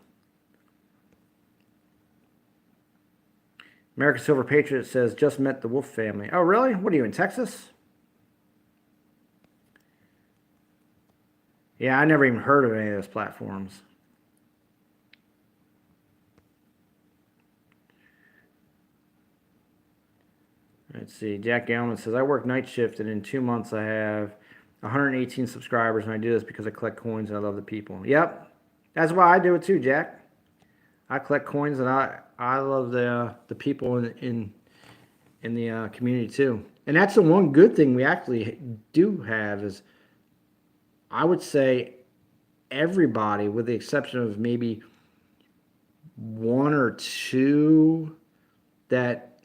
American Silver Patriot says, "Just met the Wolf family." Oh, really? What are you in Texas? Yeah, I never even heard of any of those platforms. Let's see. Jack Gallman says, "I work night shift, and in 2 months I have 118 subscribers, and I do this because I collect coins and I love the people." Yep, that's why I do it too, Jack. I collect coins, and I love the people in the community too. And that's the one good thing we actually do have is, I would say, everybody, with the exception of maybe one or two that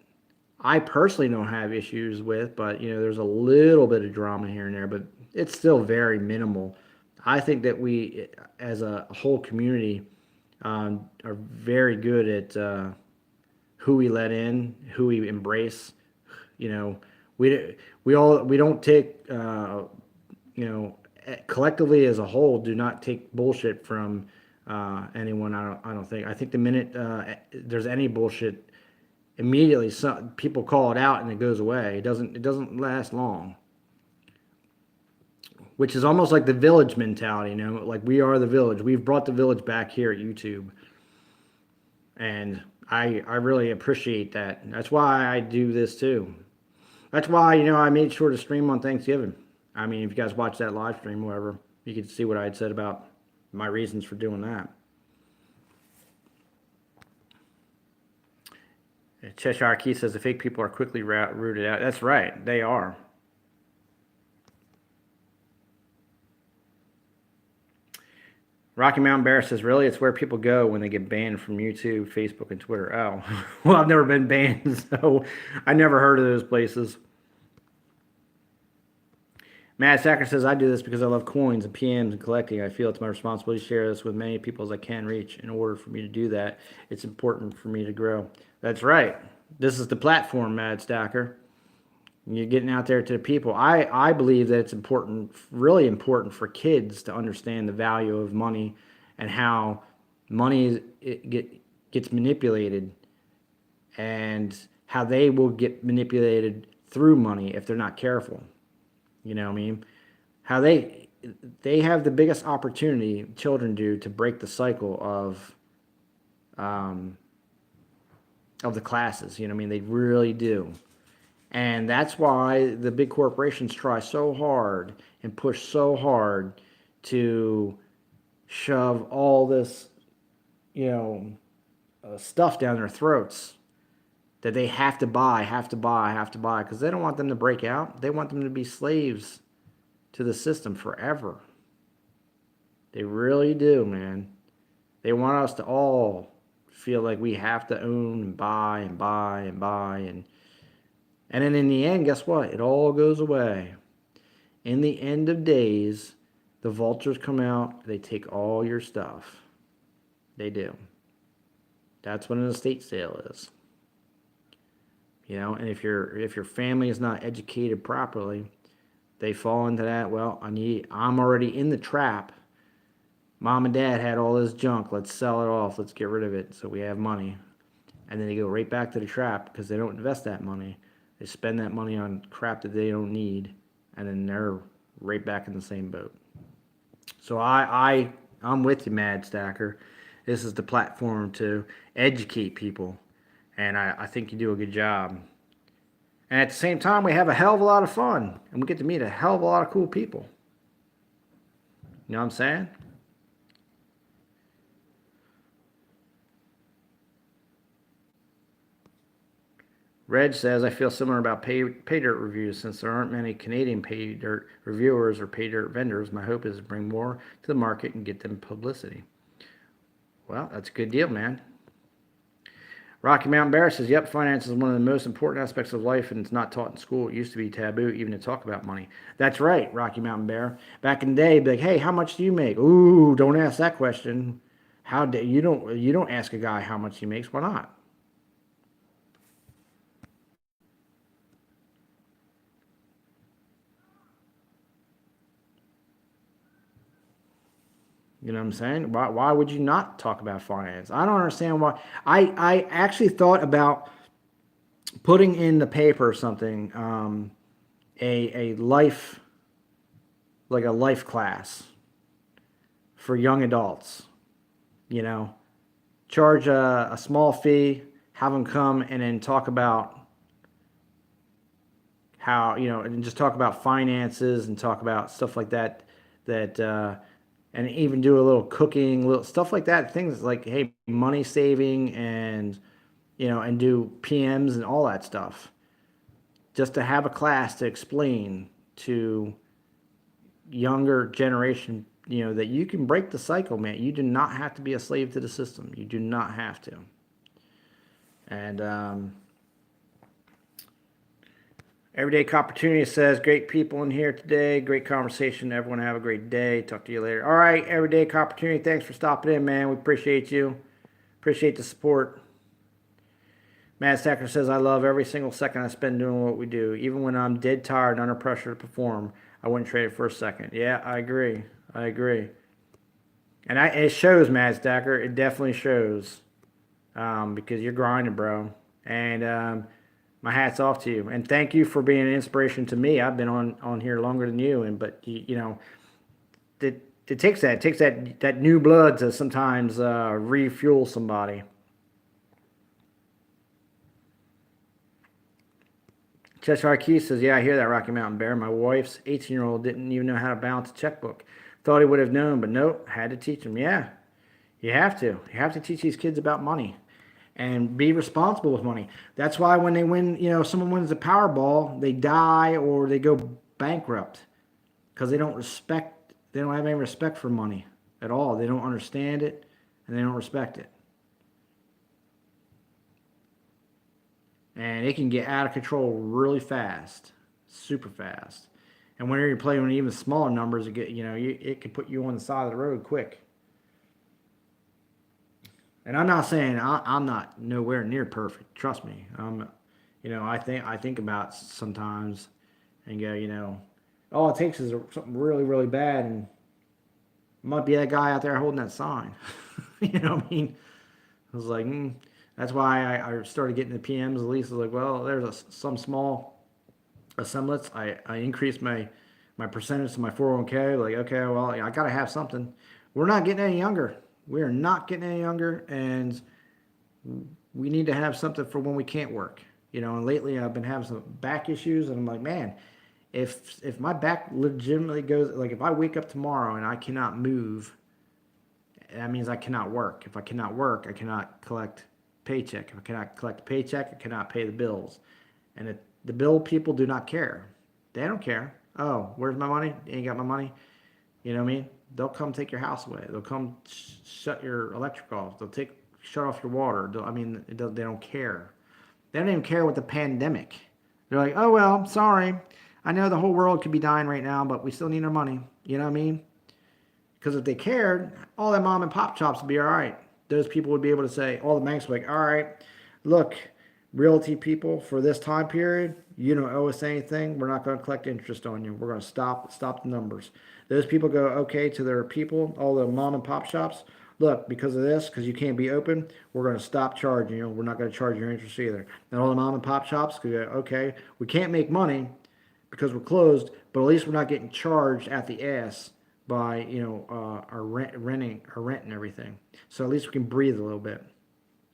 I personally don't have issues with, but you know, there's a little bit of drama here and there, but it's still very minimal. I think that we, as a whole community, are very good at who we let in, who we embrace. You know, we don't take you know, collectively as a whole, do not take bullshit from anyone. I don't think. I think the minute there's any bullshit, immediately some people call it out and it goes away. It doesn't last long. Which is almost like the village mentality, you know, like we are the village. We've brought the village back here at YouTube, and I really appreciate that. That's why I do this too. That's why, you know, I made sure to stream on Thanksgiving. I mean, if you guys watch that live stream, whatever, you could see what I had said about my reasons for doing that. Cheshire Key says the fake people are quickly rooted out. That's right, they are. Rocky Mountain Bear says, really, it's where people go when they get banned from YouTube, Facebook, and Twitter. Oh, well, I've never been banned, so I never heard of those places. Matt Sacker says, I do this because I love coins and PMs and collecting. I feel it's my responsibility to share this with many people as I can reach. In order for me to do that, it's important for me to grow. That's right. This is the platform, Mad Stacker. You're getting out there to the people. I believe that it's important, really important for kids to understand the value of money and how money gets manipulated, and how they will get manipulated through money if they're not careful. You know what I mean? How they have the biggest opportunity, children do, to break the cycle of the classes. You know what I mean? They really do. And that's why the big corporations try so hard and push so hard to shove all this, you know, stuff down their throats that they have to buy, because they don't want them to break out. They want them to be slaves to the system forever. They really do, man. They want us to all feel like we have to own and buy and buy and buy, and then in the end, guess what? It all goes away. In the end of days, the vultures come out, they take all your stuff. They do. That's what an estate sale is. You know, and if your family is not educated properly, they fall into that. Well, I'm already in the trap. Mom and dad had all this junk. Let's sell it off. Let's get rid of it so we have money. And then they go right back to the trap because they don't invest that money. They spend that money on crap that they don't need, and then they're right back in the same boat. So I'm with you, Mad Stacker. This is the platform to educate people, and I think you do a good job. And at the same time, we have a hell of a lot of fun, and we get to meet a hell of a lot of cool people. You know what I'm saying? Reg says, I feel similar about pay dirt reviews. Since there aren't many Canadian pay dirt reviewers or pay dirt vendors, my hope is to bring more to the market and get them publicity. Well, that's a good deal, man. Rocky Mountain Bear says, yep, finance is one of the most important aspects of life, and it's not taught in school. It used to be taboo even to talk about money. That's right, Rocky Mountain Bear. Back in the day, be like, hey, how much do you make? Ooh, don't ask that question. You don't ask a guy how much he makes. Why not? You know what I'm saying? Why would you not talk about finance? I don't understand why. I actually thought about putting in the paper or something, a life, like a life class for young adults. You know, charge a small fee, have them come and then talk about how, and just talk about finances and talk about stuff like that, that, and even do a little cooking, little stuff like that, things like, hey, money saving and, and do PMs and all that stuff. Just to have a class to explain to younger generation, that you can break the cycle, man. You do not have to be a slave to the system. You do not have to. And Everyday Opportunity says, great people in here today. Great conversation. Everyone have a great day. Talk to you later. All right, Everyday Opportunity. Thanks for stopping in, man. We appreciate you. Appreciate the support. Matt Stacker says, I love every single second I spend doing what we do. Even when I'm dead tired and under pressure to perform, I wouldn't trade it for a second. Yeah, I agree. I agree. And it shows, Matt Stacker. It definitely shows, because you're grinding, bro. And my hat's off to you. And thank you for being an inspiration to me. I've been on here longer than you, but it takes that new blood to sometimes refuel somebody. Cheshire Keith says, yeah, I hear that, Rocky Mountain Bear. My wife's 18-year-old didn't even know how to balance a checkbook. Thought he would have known, but nope, had to teach him. Yeah, you have to. You have to teach these kids about money and be responsible with money. That's why when they win, someone wins the Powerball, they die or they go bankrupt because they don't have any respect for money at all. They don't understand it and they don't respect it. And it can get out of control really fast, super fast. And whenever you're playing with even smaller numbers, it can put you on the side of the road quick. And I'm not saying I'm not nowhere near perfect. Trust me. I think about sometimes and go, all it takes is something really, really bad, and it might be that guy out there holding that sign. You know what I mean? I was like, that's why I started getting the PMs. At least I was like, well, there's some small semblance. I increased my percentage to my 401k. Like, okay, well, I got to have something. We're not getting any younger. We are not getting any younger, and we need to have something for when we can't work. And lately I've been having some back issues, and I'm like, man, if my back legitimately goes, like if I wake up tomorrow and I cannot move, that means I cannot work. If I cannot work, I cannot collect paycheck. If I cannot collect a paycheck, I cannot pay the bills. And the bill people do not care. They don't care. Oh, where's my money? You ain't got my money. You know what I mean? They'll come take your house away. They'll come shut your electric off. They'll shut off your water. They don't care. They don't even care with the pandemic. They're like, oh, well, sorry. I know the whole world could be dying right now, but we still need our money. You know what I mean? Because if they cared, all that mom and pop shops would be all right. Those people would be able to say, all the banks would be like, all right, look, realty people, for this time period, you don't owe us anything. We're not going to collect interest on you. We're going to stop the numbers. Those people go, okay, to their people, all the mom and pop shops. Look, because of this, because you can't be open, we're going to stop charging you. We're not going to charge your interest either. And all the mom and pop shops go, okay, we can't make money because we're closed, but at least we're not getting charged at the ass by our rent and everything. So at least we can breathe a little bit.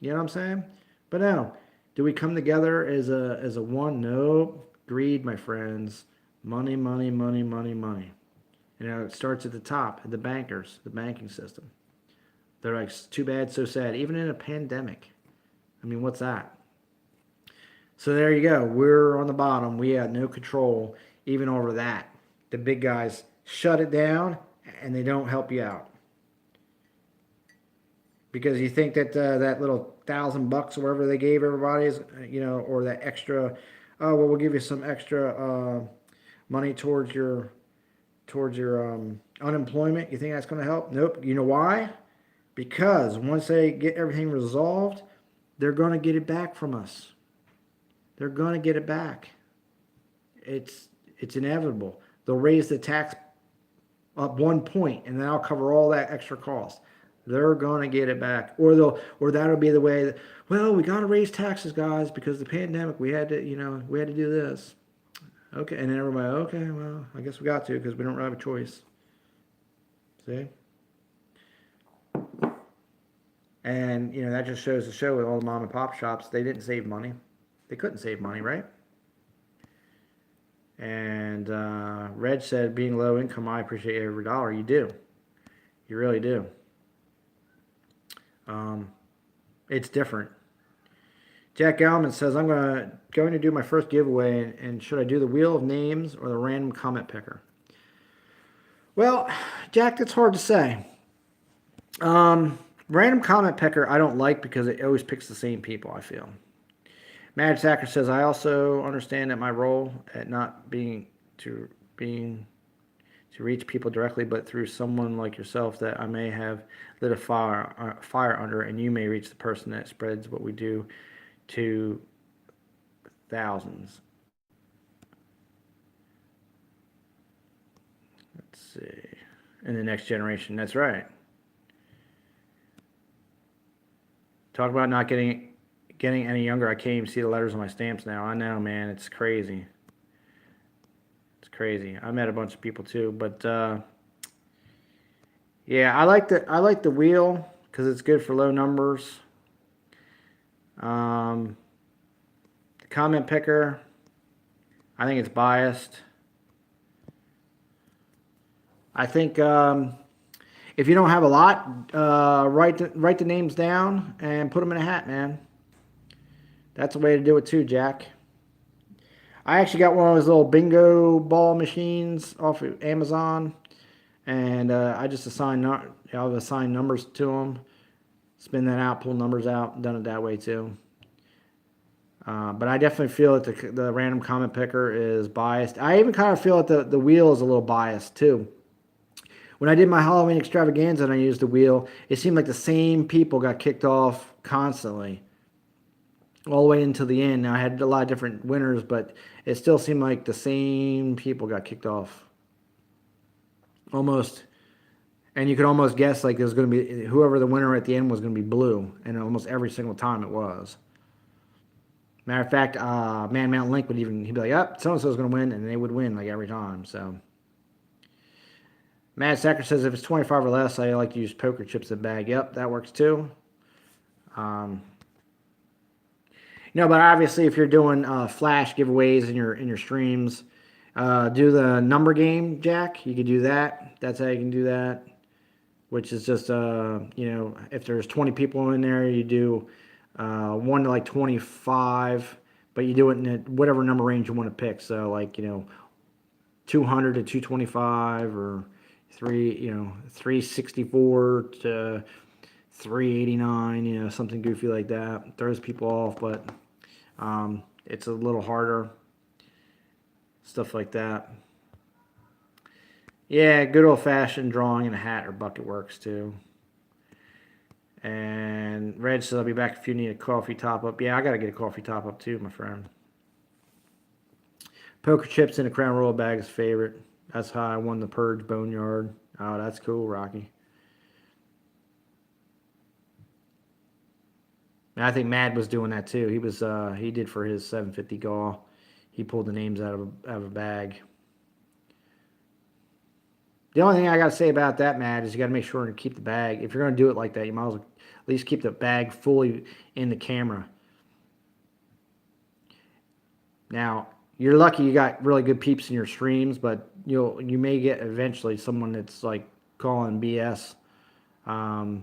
You know what I'm saying? But no, do we come together as a one? No. Greed, my friends. Money, money, money, money, money. It starts at the top, at the bankers, the banking system. They're like, too bad, so sad. Even in a pandemic. I mean, what's that? So there you go. We're on the bottom. We have no control even over that. The big guys shut it down and they don't help you out. because you think that that little $1,000 or whatever they gave everybody is, or that extra, oh well, we'll give you some extra money towards your unemployment. You think that's going to help? Nope. You know why? Because once they get everything resolved, they're going to get it back from us. They're going to get it back. It's it's inevitable. They'll raise the tax up 1 point, and then I'll cover all that extra cost. They're going to get it back, or that'll be the way that, well, we got to raise taxes, guys, because the pandemic. We had to do this. Okay, and then everybody, okay, well, I guess we got to because we don't really have a choice. See, and that just shows the show with all the mom and pop shops. They didn't save money. They couldn't save money, right? And Reg said, being low income, I appreciate every dollar. You do. You really do. It's different. Jack Gallman says, I'm going to do my first giveaway, and should I do the wheel of names or the random comment picker? Well, Jack, that's hard to say. Random comment picker I don't like because it always picks the same people, I feel. Mad Sacker says, I also understand that my role at not being to reach people directly, but through someone like yourself that I may have lit a fire under, and you may reach the person that spreads what we do to thousands. Let's see. In the next generation. That's right. Talk about not getting any younger. I can't even see the letters on my stamps now. I know, man. It's crazy. It's crazy. I met a bunch of people too, but yeah, I like the wheel because it's good for low numbers. The comment picker, I think it's biased. I think if you don't have a lot, write the names down and put them in a hat, man. That's the way to do it too, Jack. I actually got one of those little bingo ball machines off of Amazon, and I just I'll assign numbers to them, spin that out, pull numbers out, done it that way too. But I definitely feel that the random comment picker is biased. I even kind of feel that the wheel is a little biased too. When I did my Halloween extravaganza and I used the wheel, it seemed like the same people got kicked off constantly, all the way into the end. Now, I had a lot of different winners, but it still seemed like the same people got kicked off. Almost. And you could almost guess like there's going to be, whoever the winner at the end was going to be blue. And almost every single time it was. Matter of fact, Man Mountain Link he'd be like, yep, so-and-so's going to win. And they would win like every time. So, Mad Sacker says if it's 25 or less, I like to use poker chips in the bag. Yep, that works too. But obviously, if you're doing flash giveaways in your streams, do the number game, Jack. You could do that. That's how you can do that. Which is just if there's 20 people in there, you do 1 to like 25, but you do it in whatever number range you want to pick. So 200 to 225, or 364 to 389, something goofy like that. Throws people off, but it's a little harder. Stuff like that. Yeah, good old-fashioned drawing in a hat or bucket works too. And Reg says, I'll be back if you need a coffee top-up. Yeah, I got to get a coffee top-up too, my friend. Poker chips in a Crown Royal bag is favorite. That's how I won the Purge Boneyard. Oh, that's cool, Rocky. And I think Mad was doing that too. He did for his 750 gall. He pulled the names out of a bag. The only thing I got to say about that, Mad, is you got to make sure and keep the bag. If you're going to do it like that, you might as well at least keep the bag fully in the camera. Now, you're lucky you got really good peeps in your streams, but you may get eventually someone that's like calling BS. Only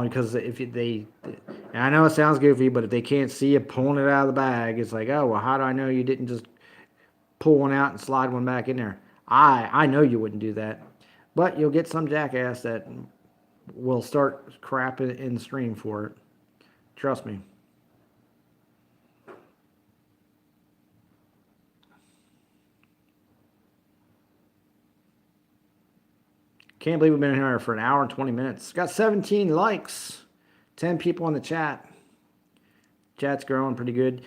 because and I know it sounds goofy, but if they can't see you pulling it out of the bag, it's like, oh, well, how do I know you didn't just pull one out and slide one back in there? I know you wouldn't do that, but you'll get some jackass that will start crapping in the stream for it. Trust me. Can't believe we've been here for an hour and 20 minutes. Got 17 likes. 10 people in the chat. Chat's growing pretty good.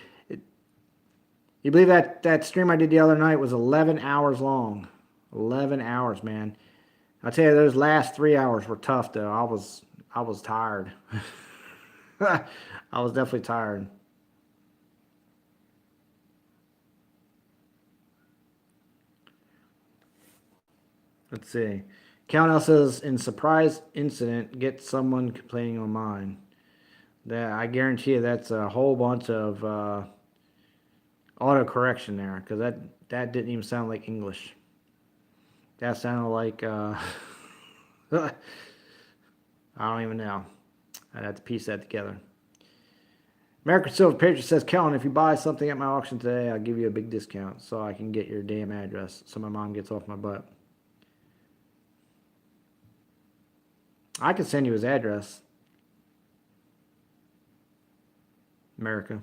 You believe that stream I did the other night was 11 hours long? 11 hours, man. I'll tell you, those last 3 hours were tough, though. I was tired. I was definitely tired. Let's see. Count says, in surprise incident, get someone complaining on mine. That I guarantee you that's a whole bunch of auto correction there, because that didn't even sound like English. That sounded like I don't even know. I'd have to piece that together. American Silver Patriot says, Kellen, if you buy something at my auction today, I'll give you a big discount so I can get your damn address so my mom gets off my butt. I can send you his address. America.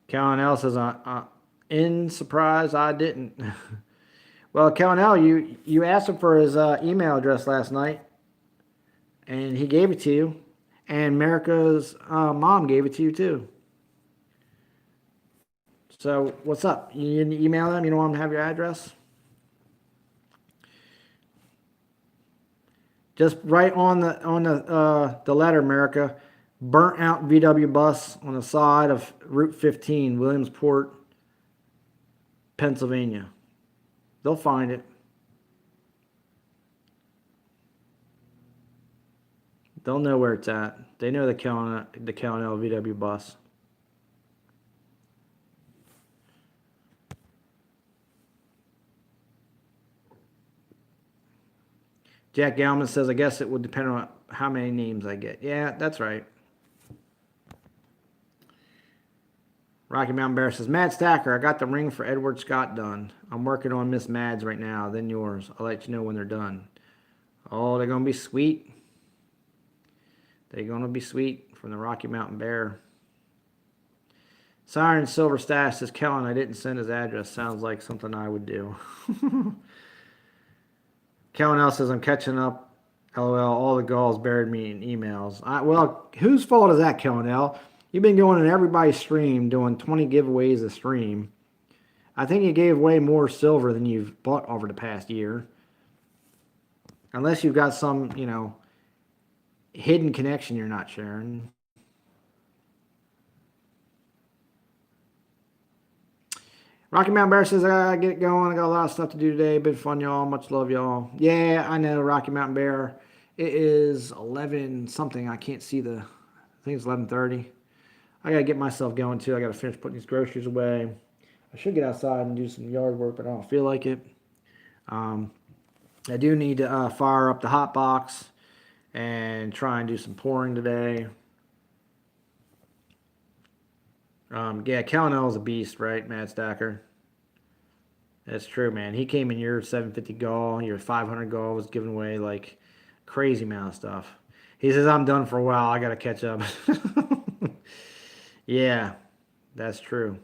Kellen L says, in surprise, I didn't. Well, Kellen L, you asked him for his email address last night, and he gave it to you. And America's mom gave it to you, too. So, what's up? You email them? You don't want them to have your address? Just write on the letter, America, burnt out VW bus on the side of Route 15, Williamsport, Pennsylvania. They'll find it. They'll know where it's at. They know the Cal VW bus. Jack Galman says, I guess it would depend on how many names I get. Yeah, that's right. Rocky Mountain Bear says, Mad Stacker, I got the ring for Edward Scott done. I'm working on Miss Mads right now, then yours. I'll let you know when they're done. Oh, they're going to be sweet. They're going to be sweet from the Rocky Mountain Bear. Siren Silver Stash says, Kellen, I didn't send his address. Sounds like something I would do. Kellen L says, I'm catching up. LOL, all the galls buried me in emails. Well, whose fault is that, Kellen L? You've been going in everybody's stream, doing 20 giveaways a stream. I think you gave away more silver than you've bought over the past year. Unless you've got some, hidden connection you're not sharing. Rocky Mountain Bear says, I gotta get going. I got a lot of stuff to do today. Been fun, y'all. Much love, y'all. Yeah, I know, Rocky Mountain Bear. It is 11 something. I can't see I think it's 11:30. I gotta get myself going, too. I gotta finish putting these groceries away. I should get outside and do some yard work, but I don't feel like it. I do need to fire up the hot box and try and do some pouring today. Yeah, Calnell is a beast, right, Mad Stacker? That's true, man. He came in your 750 gall, your 500 gall was giving away like crazy amount of stuff. He says, I'm done for a while. I got to catch up. Yeah, that's true.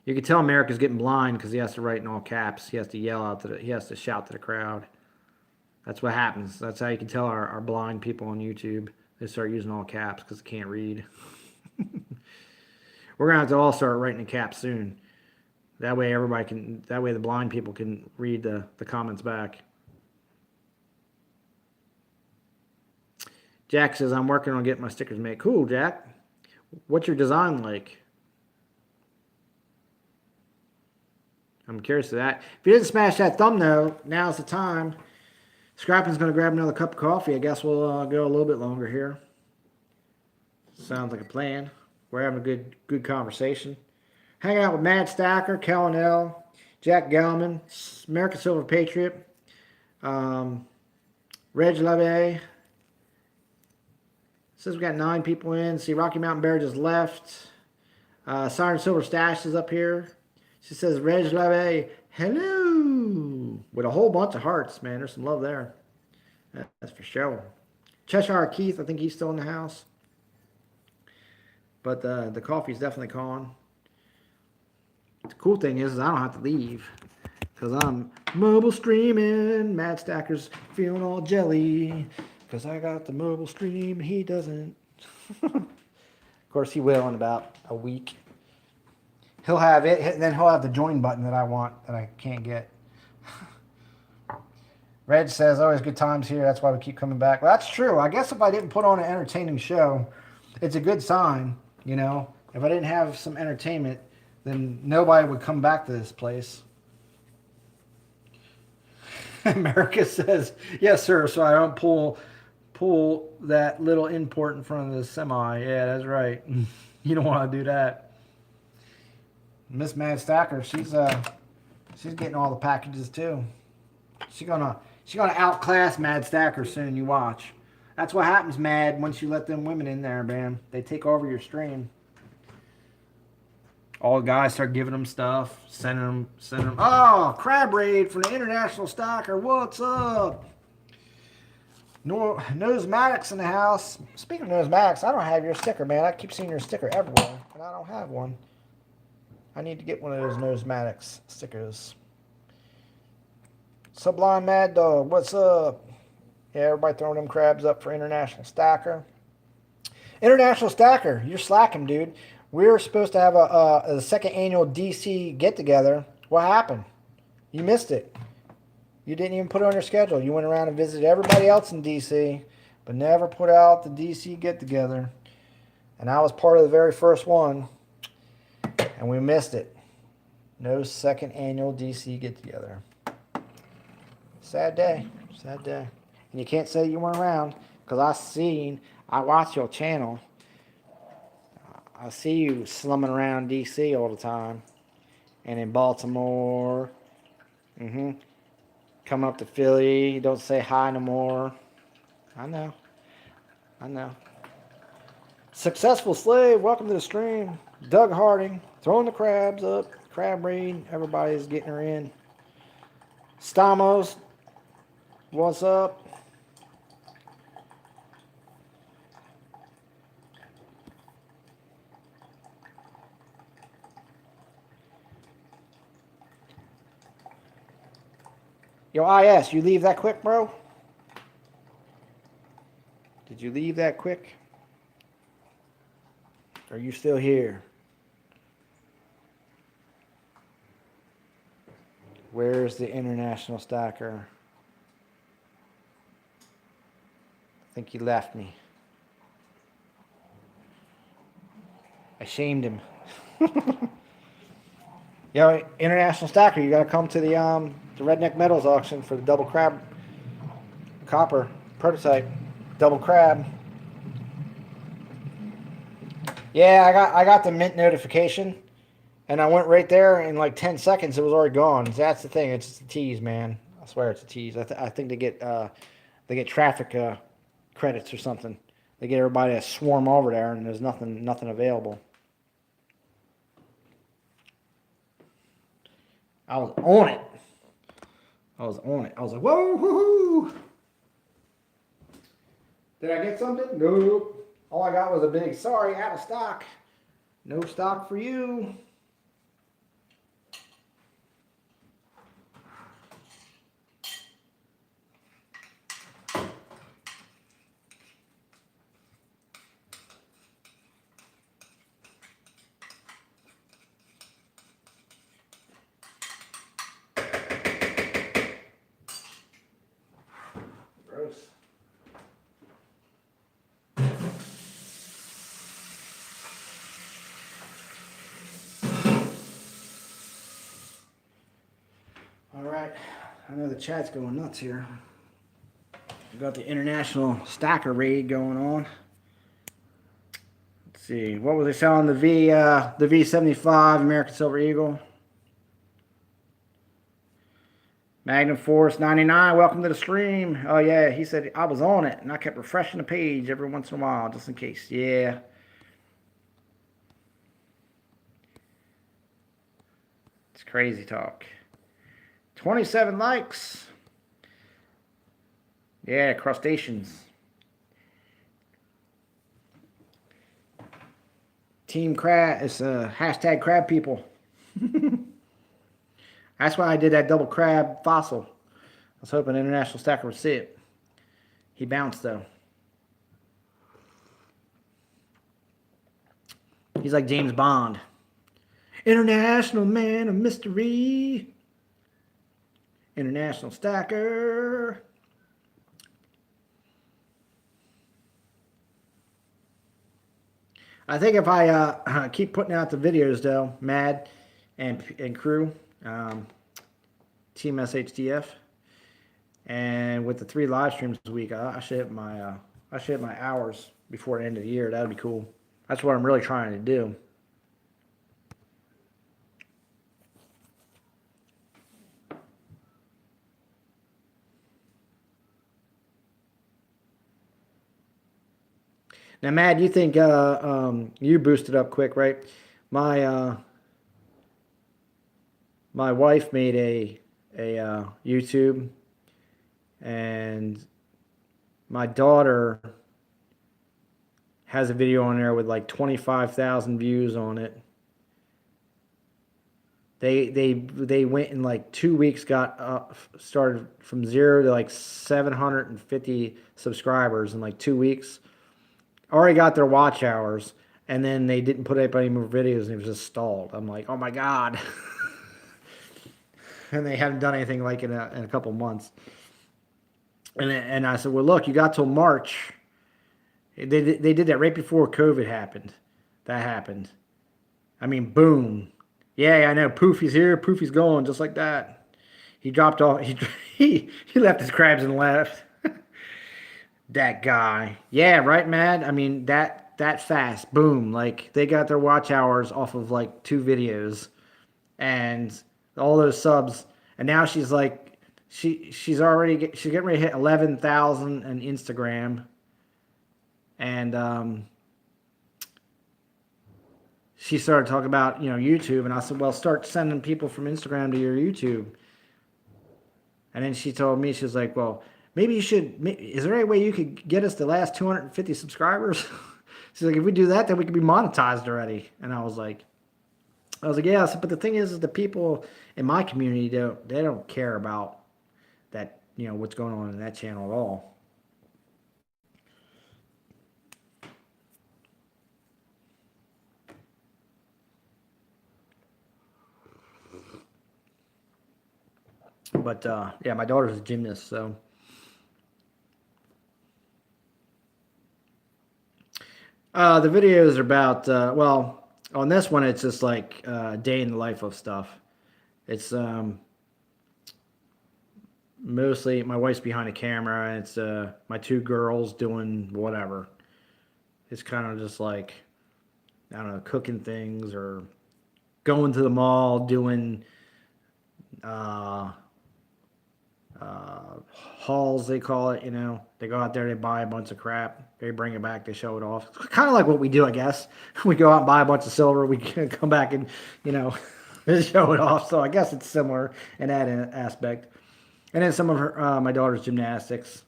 You can tell America's getting blind because he has to write in all caps. He has to yell out he has to shout to the crowd. That's what happens. That's how you can tell our blind people on YouTube. They start using all caps because they can't read. We're gonna have to all start writing in caps soon. That way the blind people can read the comments back. Jack says, I'm working on getting my stickers made. Cool, Jack. What's your design like? I'm curious to that. If you didn't smash that thumbnail, now's the time. Scrapping's going to grab another cup of coffee. I guess we'll go a little bit longer here. Sounds like a plan. We're having a good conversation. Hanging out with Mad Stacker, Kellen L, Jack Gelman, American Silver Patriot, Reg Leve. Says we got 9 people in. See, Rocky Mountain Bear just left. Siren Silver Stash is up here. She says, Reg Lave, hello. With a whole bunch of hearts, man. There's some love there. That's for sure. Cheshire Keith, I think he's still in the house. But the coffee's definitely calling. The cool thing is I don't have to leave. Because I'm mobile streaming. Mad Stacker's feeling all jelly. Because I got the mobile stream. He doesn't. Of course, he will in about a week. He'll have it, and then he'll have the join button that I want that I can't get. Reg says, always good times here. That's why we keep coming back. Well, that's true. I guess if I didn't put on an entertaining show, it's a good sign, you know. If I didn't have some entertainment, then nobody would come back to this place. America says, yes, sir, so I don't pull that little import in front of the semi. Yeah, that's right. You don't want to do that. Miss Mad Stacker, she's getting all the packages too. She's gonna outclass Mad Stacker soon. You watch. That's what happens, Mad. Once you let them women in there, man, they take over your stream. All the guys start giving them stuff, sending them. Oh, Crab Raid from the International Stacker. What's up? Nosematics in the house. Speaking of Nosematics, I don't have your sticker, man. I keep seeing your sticker everywhere, and I don't have one. I need to get one of those Nosematics stickers. Sublime Mad Dog, what's up? Yeah, everybody throwing them crabs up for International Stacker. International Stacker, you're slacking, dude. We were supposed to have a second annual DC get-together. What happened? You missed it. You didn't even put it on your schedule. You went around and visited everybody else in DC, but never put out the DC get-together. And I was part of the very first one. And we missed it. No second annual DC get-together. Sad day. Sad day. And you can't say you weren't around, because I watch your channel. I see you slumming around DC all the time. And in Baltimore. Come up to Philly. You don't say hi no more. I know. Successful Slave, welcome to the stream. Doug Harding, throwing the crabs up. Crab Raid, everybody's getting her in. Stamos, what's up? Yo, IS, you leave that quick, bro? Did you leave that quick? Are you still here? Where's the International Stacker? I think he left me. I shamed him. Yo, International Stacker, you gotta come to the Redneck Metals auction for the double crab copper prototype. Double crab. Yeah, I got the mint notification, and I went right there in like 10 seconds. It was already gone. That's the thing. It's just a tease, man. I swear it's a tease. I think they get traffic credits or something. They get everybody to swarm over there, and there's nothing available. I was on it. I was like, whoa, woohoo! Did I get something? Nope. All I got was a big, sorry, out of stock. No stock for you. Gross. Alright, I know the chat's going nuts here. We got the International Stacker Raid going on. Let's see, what was they selling? The V75 American Silver Eagle. Magnum Force 99, welcome to the stream. Oh yeah, he said I was on it and I kept refreshing the page every once in a while just in case. Yeah. It's crazy talk. 27 likes. Yeah, crustaceans. Team Crab is hashtag crab people. That's why I did that double crab fossil. I was hoping International Stacker would see it. He bounced though. He's like James Bond. International man of mystery. International Stacker. I think if I keep putting out the videos though, Mad and crew, Team SHDF, and with the 3 live streams a week, I should hit my hours before the end of the year. That would be cool. That's what I'm really trying to do. Now, Matt, you think you boosted up quick, right? My my wife made a YouTube, and my daughter has a video on there with like 25,000 views on it. They went in like 2 weeks, got started from 0 to like 750 subscribers in like 2 weeks. Already got their watch hours, and then they didn't put up any more videos, and it was just stalled. I'm like, oh my god. And they haven't done anything like in a couple months. And I said, well, look, you got till March. They did that right before COVID happened. That happened. I mean, boom. Yeah, I know. Poofy's here. Poofy's gone, just like that. He dropped off. He left his crabs and left. That guy. Yeah, right, Mad. I mean, that fast. Boom. Like they got their watch hours off of like 2 videos, and all those subs. And now she's like, she's getting ready to hit 11,000 on Instagram, and she started talking about YouTube, and I said, well, start sending people from Instagram to your YouTube. And then she told me, she was like, well, maybe you should, is there any way you could get us the last 250 subscribers? She's like, if we do that, then we could be monetized already. And I was like, yeah, I said, but the thing is the people in my community, they don't care about that, what's going on in that channel at all. But yeah, my daughter's a gymnast, so the videos are about well, on this one it's just like day in the life of stuff. It's mostly my wife's behind the camera, and it's my 2 girls doing whatever. It's kind of just like, I don't know, cooking things or going to the mall, doing hauls, they call it. They go out there, they buy a bunch of crap, they bring it back, they show it off. Kind of like what we do, I guess. We go out and buy a bunch of silver, we can come back and show it off. So I guess it's similar in that aspect. And then some of her my daughter's gymnastics.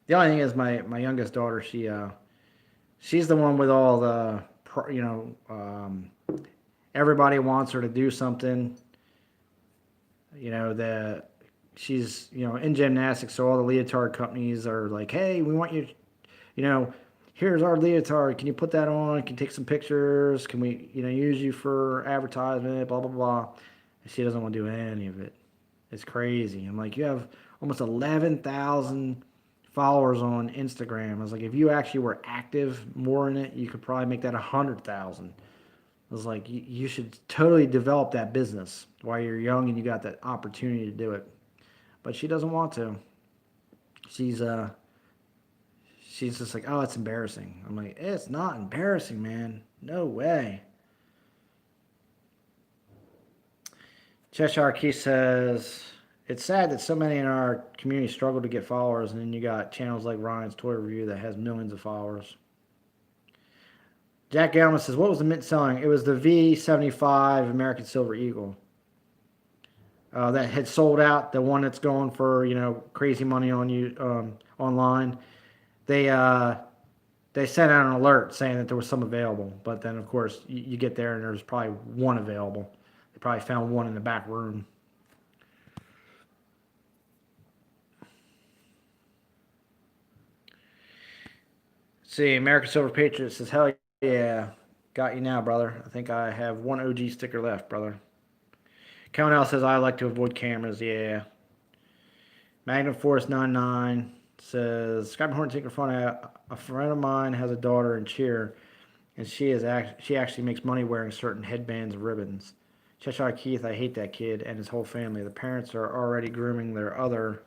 The only thing is my youngest daughter, she's the one with all the everybody wants her to do something. She's in gymnastics, so all the leotard companies are like, hey, we want you, here's our leotard, can you put that on, can you take some pictures, can we use you for advertisement, blah blah blah. And she doesn't want to do any of it. It's crazy. I'm like, you have almost 11,000 followers on Instagram. I was like, if you actually were active more in it, you could probably make that 100,000. I was like, you should totally develop that business while you're young and you got that opportunity to do it. But she doesn't want to. She's she's just like, oh, it's embarrassing. I'm like, it's not embarrassing, man. No way. Cheshire Keith says, it's sad that so many in our community struggle to get followers, and then you got channels like Ryan's Toy Review that has millions of followers. Jack Galman says, what was the mint selling? It was the V75 American Silver Eagle. That had sold out, the one that's going for, crazy money on you online. They sent out an alert saying that there was some available, but then of course you get there and there's probably one available. They probably found one in the back room. Let's see, American Silver Patriot says, hell yeah, got you now, brother. I think I have one OG sticker left, brother. Count says, I like to avoid cameras, yeah. Magnum Force 99 says, Scott Horn Tinker Fun. A friend of mine has a daughter in cheer, and she actually makes money wearing certain headbands and ribbons. Cheshire Keith, I hate that kid and his whole family. The parents are already grooming their other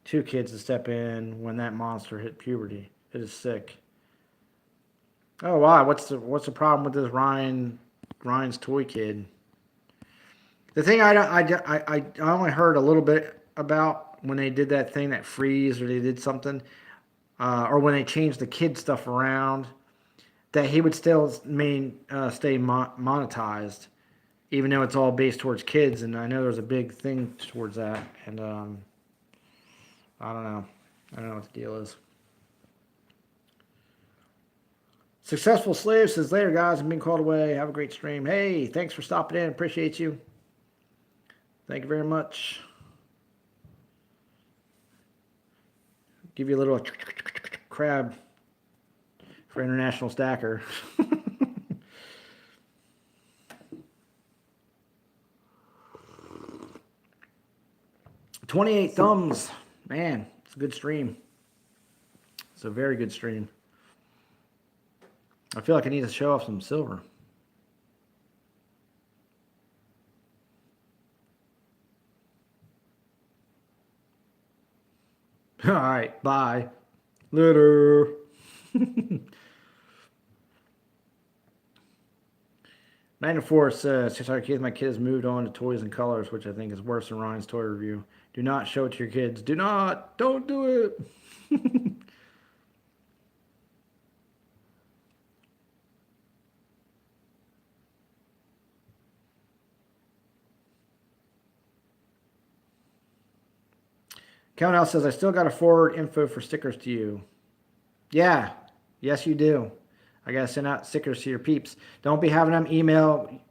two kids to step in when that monster hit puberty. It is sick. Oh wow, what's the problem with this Ryan's toy kid? The thing I only heard a little bit about when they did that thing, that freeze, or they did something, or when they changed the kid stuff around, that he would still stay monetized, even though it's all based towards kids. And I know there's a big thing towards that, and I don't know what the deal is. Successful Slave says, later guys, I'm being called away. Have a great stream. Hey, thanks for stopping in. Appreciate you. Thank you very much. Give you a little crab for International Stacker. 28 thumbs. Man, it's a good stream. It's a very good stream. I feel like I need to show off some silver. All right, bye. Later. Magnum Force says, sorry kids, my kid has moved on to toys and colors, which I think is worse than Ryan's toy review. Do not show it to your kids. Do not. Don't do it. Count Out says, I still got to forward info for stickers to you. Yeah. Yes, you do. I got to send out stickers to your peeps. Don't be having them email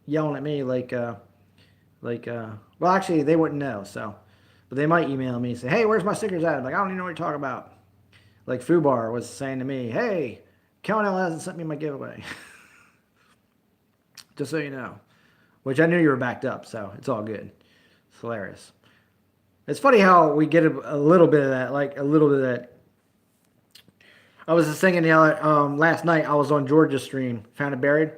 yelling at me well, actually, they wouldn't know, so. But they might email me and say, hey, where's my stickers at? I'm like, I don't even know what you're talking about. Like Fubar was saying to me, hey, Count Out hasn't sent me my giveaway. Just so you know. Which I knew you were backed up, so it's all good. It's hilarious. It's funny how we get a little bit of that, like a little bit of that. I was just thinking, last night I was on George's stream, Found It Buried.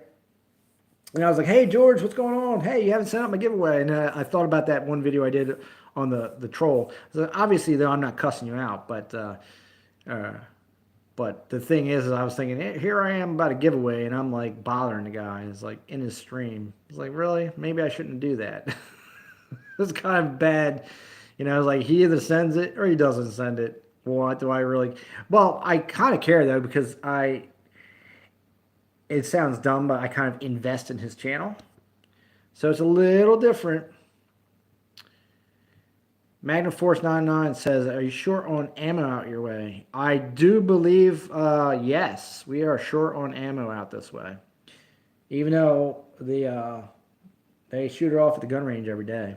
And I was like, hey, George, what's going on? Hey, you haven't sent out my giveaway. And I thought about that one video I did on the troll. So obviously, though, I'm not cussing you out. But the thing is I was thinking, hey, here I am about a giveaway. And I'm like bothering the guy. It's like in his stream. It's like, really? Maybe I shouldn't do that. It's kind of bad. It's like he either sends it or he doesn't send it. What do I really? Well, I kind of care, though, because it sounds dumb, but I kind of invest in his channel. So it's a little different. Magnum Force 99 says, are you short on ammo out your way? I do believe, yes, we are short on ammo out this way. Even though they shoot it off at the gun range every day.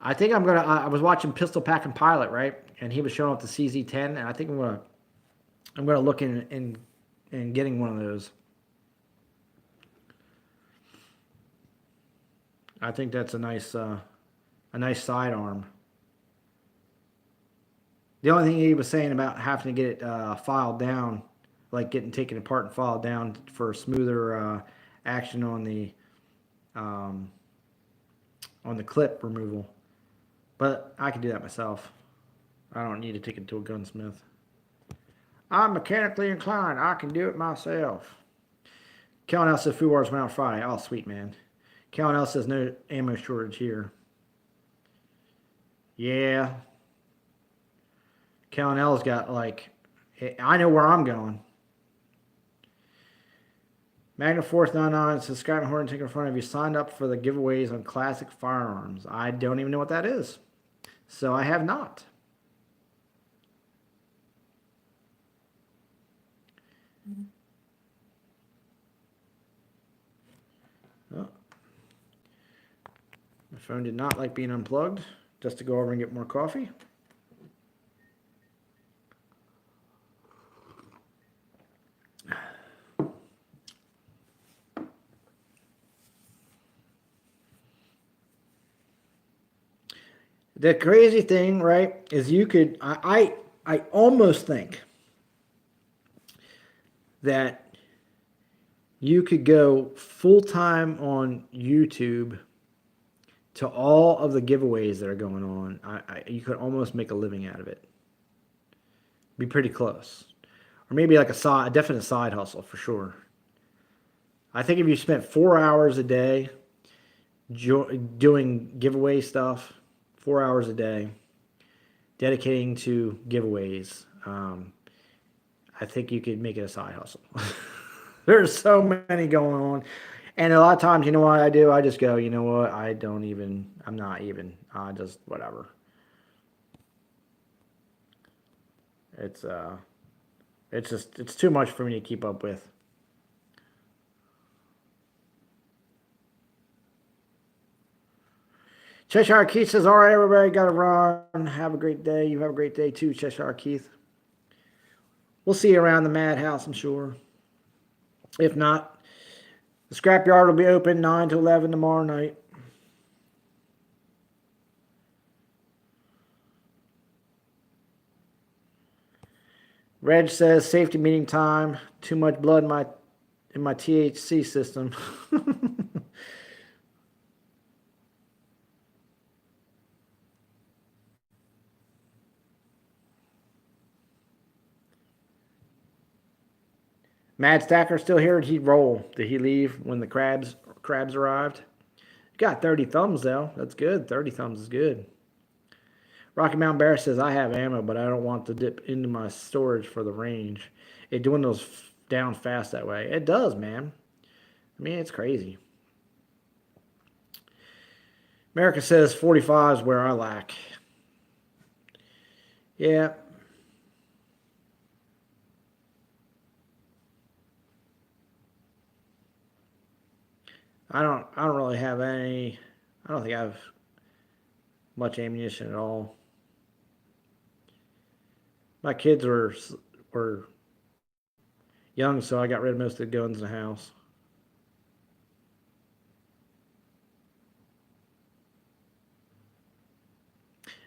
I think I was watching Pistol Packing Pilot, right? And he was showing off the CZ10, and I think I'm gonna look in getting one of those. I think that's a nice sidearm. The only thing he was saying about having to get it filed down, like getting taken apart and filed down for smoother action on the clip removal. But I can do that myself. I don't need to take it to a gunsmith. I'm mechanically inclined. I can do it myself. Kellen L says food wars went out Friday. Oh, sweet, man. Kellen L says no ammo shortage here. Yeah. Kellen L's got like, I know where I'm going. Magna Force 99 says Scott and Horton take in front of you. Signed up for the giveaways on classic firearms. I don't even know what that is. So I have not. Oh. My phone did not like being unplugged. Just to go over and get more coffee. The crazy thing, right, is you could, I almost think that you could go full time on YouTube to all of the giveaways that are going on. You could almost make a living out of it. Be pretty close, or maybe like a definite side hustle for sure. I think if you spent 4 hours a day doing giveaway stuff, 4 hours a day, dedicating to giveaways, I think you could make it a side hustle. There's so many going on. And a lot of times, you know what I do? I just go, you know what? I'm not even. I just, whatever. It's it's too much for me to keep up with. Cheshire Keith says, all right, everybody, got to run. Have a great day. You have a great day too, Cheshire Keith. We'll see you around the madhouse, I'm sure. If not, the scrapyard will be open 9 to 11 tomorrow night. Reg says, safety meeting time. Too much blood in my THC system. Mad Stacker still here? Did he roll? Did he leave when the crabs arrived? Got 30 thumbs though. That's good. 30 thumbs is good. Rocky Mountain Bear says, I have ammo, but I don't want to dip into my storage for the range. It dwindles down fast that way. It does, man. I mean, it's crazy. America says 45 is where I lack. Yeah. I don't really have any. I don't think I have much ammunition at all. My kids were young, so I got rid of most of the guns in the house.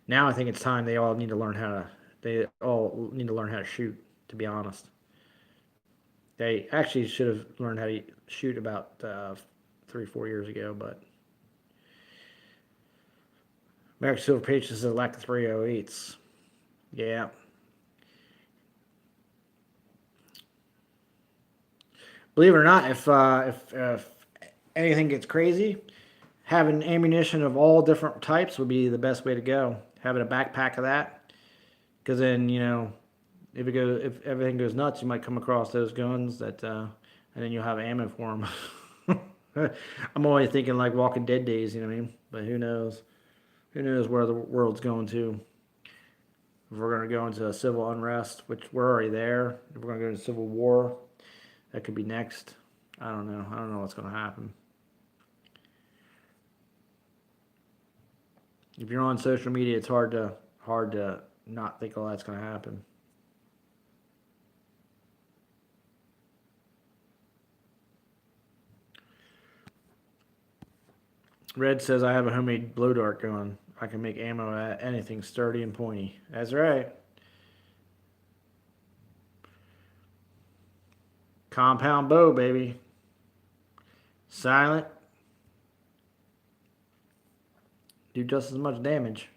Now I think it's time they all need to learn how to. They all need to learn how to shoot. To be honest, they actually should have learned how to shoot about 3-4 years ago. But American Silver Page says lack of 308s. Yeah. Believe it or not, if anything gets crazy, having ammunition of all different types would be the best way to go. Having a backpack of that, because then if everything goes nuts, you might come across those guns and then you'll have ammo for them. I'm always thinking like Walking Dead days, you know what I mean? But who knows? Who knows where the world's going to? If we're going to go into a civil unrest, which we're already there. If we're going to go into civil war, that could be next. I don't know. I don't know what's going to happen. If you're on social media, it's hard to not think all that's going to happen. Red says I have a homemade blow dart gun. I can make ammo at anything sturdy and pointy. That's right. Compound bow, baby. Silent. Do just as much damage.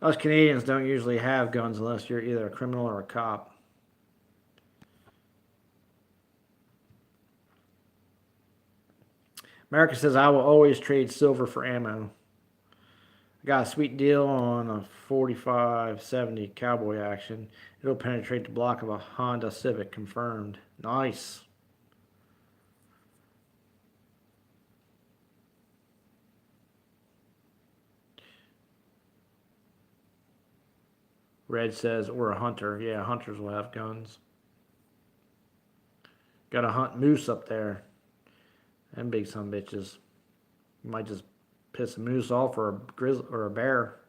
Us Canadians don't usually have guns unless you're either a criminal or a cop. America says, I will always trade silver for ammo. I got a sweet deal on a 4570 cowboy action. It'll penetrate the block of a Honda Civic. Confirmed. Nice. Red says, or a hunter. Yeah, hunters will have guns. Got to hunt moose up there. Them big son bitches. You might just piss a moose off or a grizzly or a bear.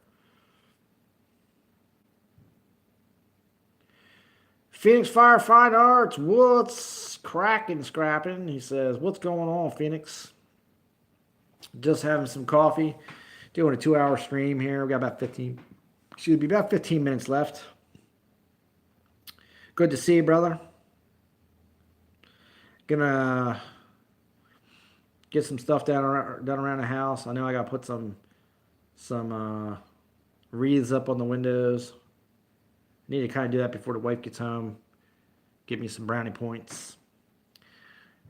Phoenix Firefight Arts, what's cracking, scrapping? He says, what's going on, Phoenix? Just having some coffee. Doing a 2-hour stream here. We got about 15 minutes left. Good to see you, brother. Gonna get some stuff done around the house. I know I gotta put some wreaths up on the windows. I need to kind of do that before the wife gets home. Get me some brownie points.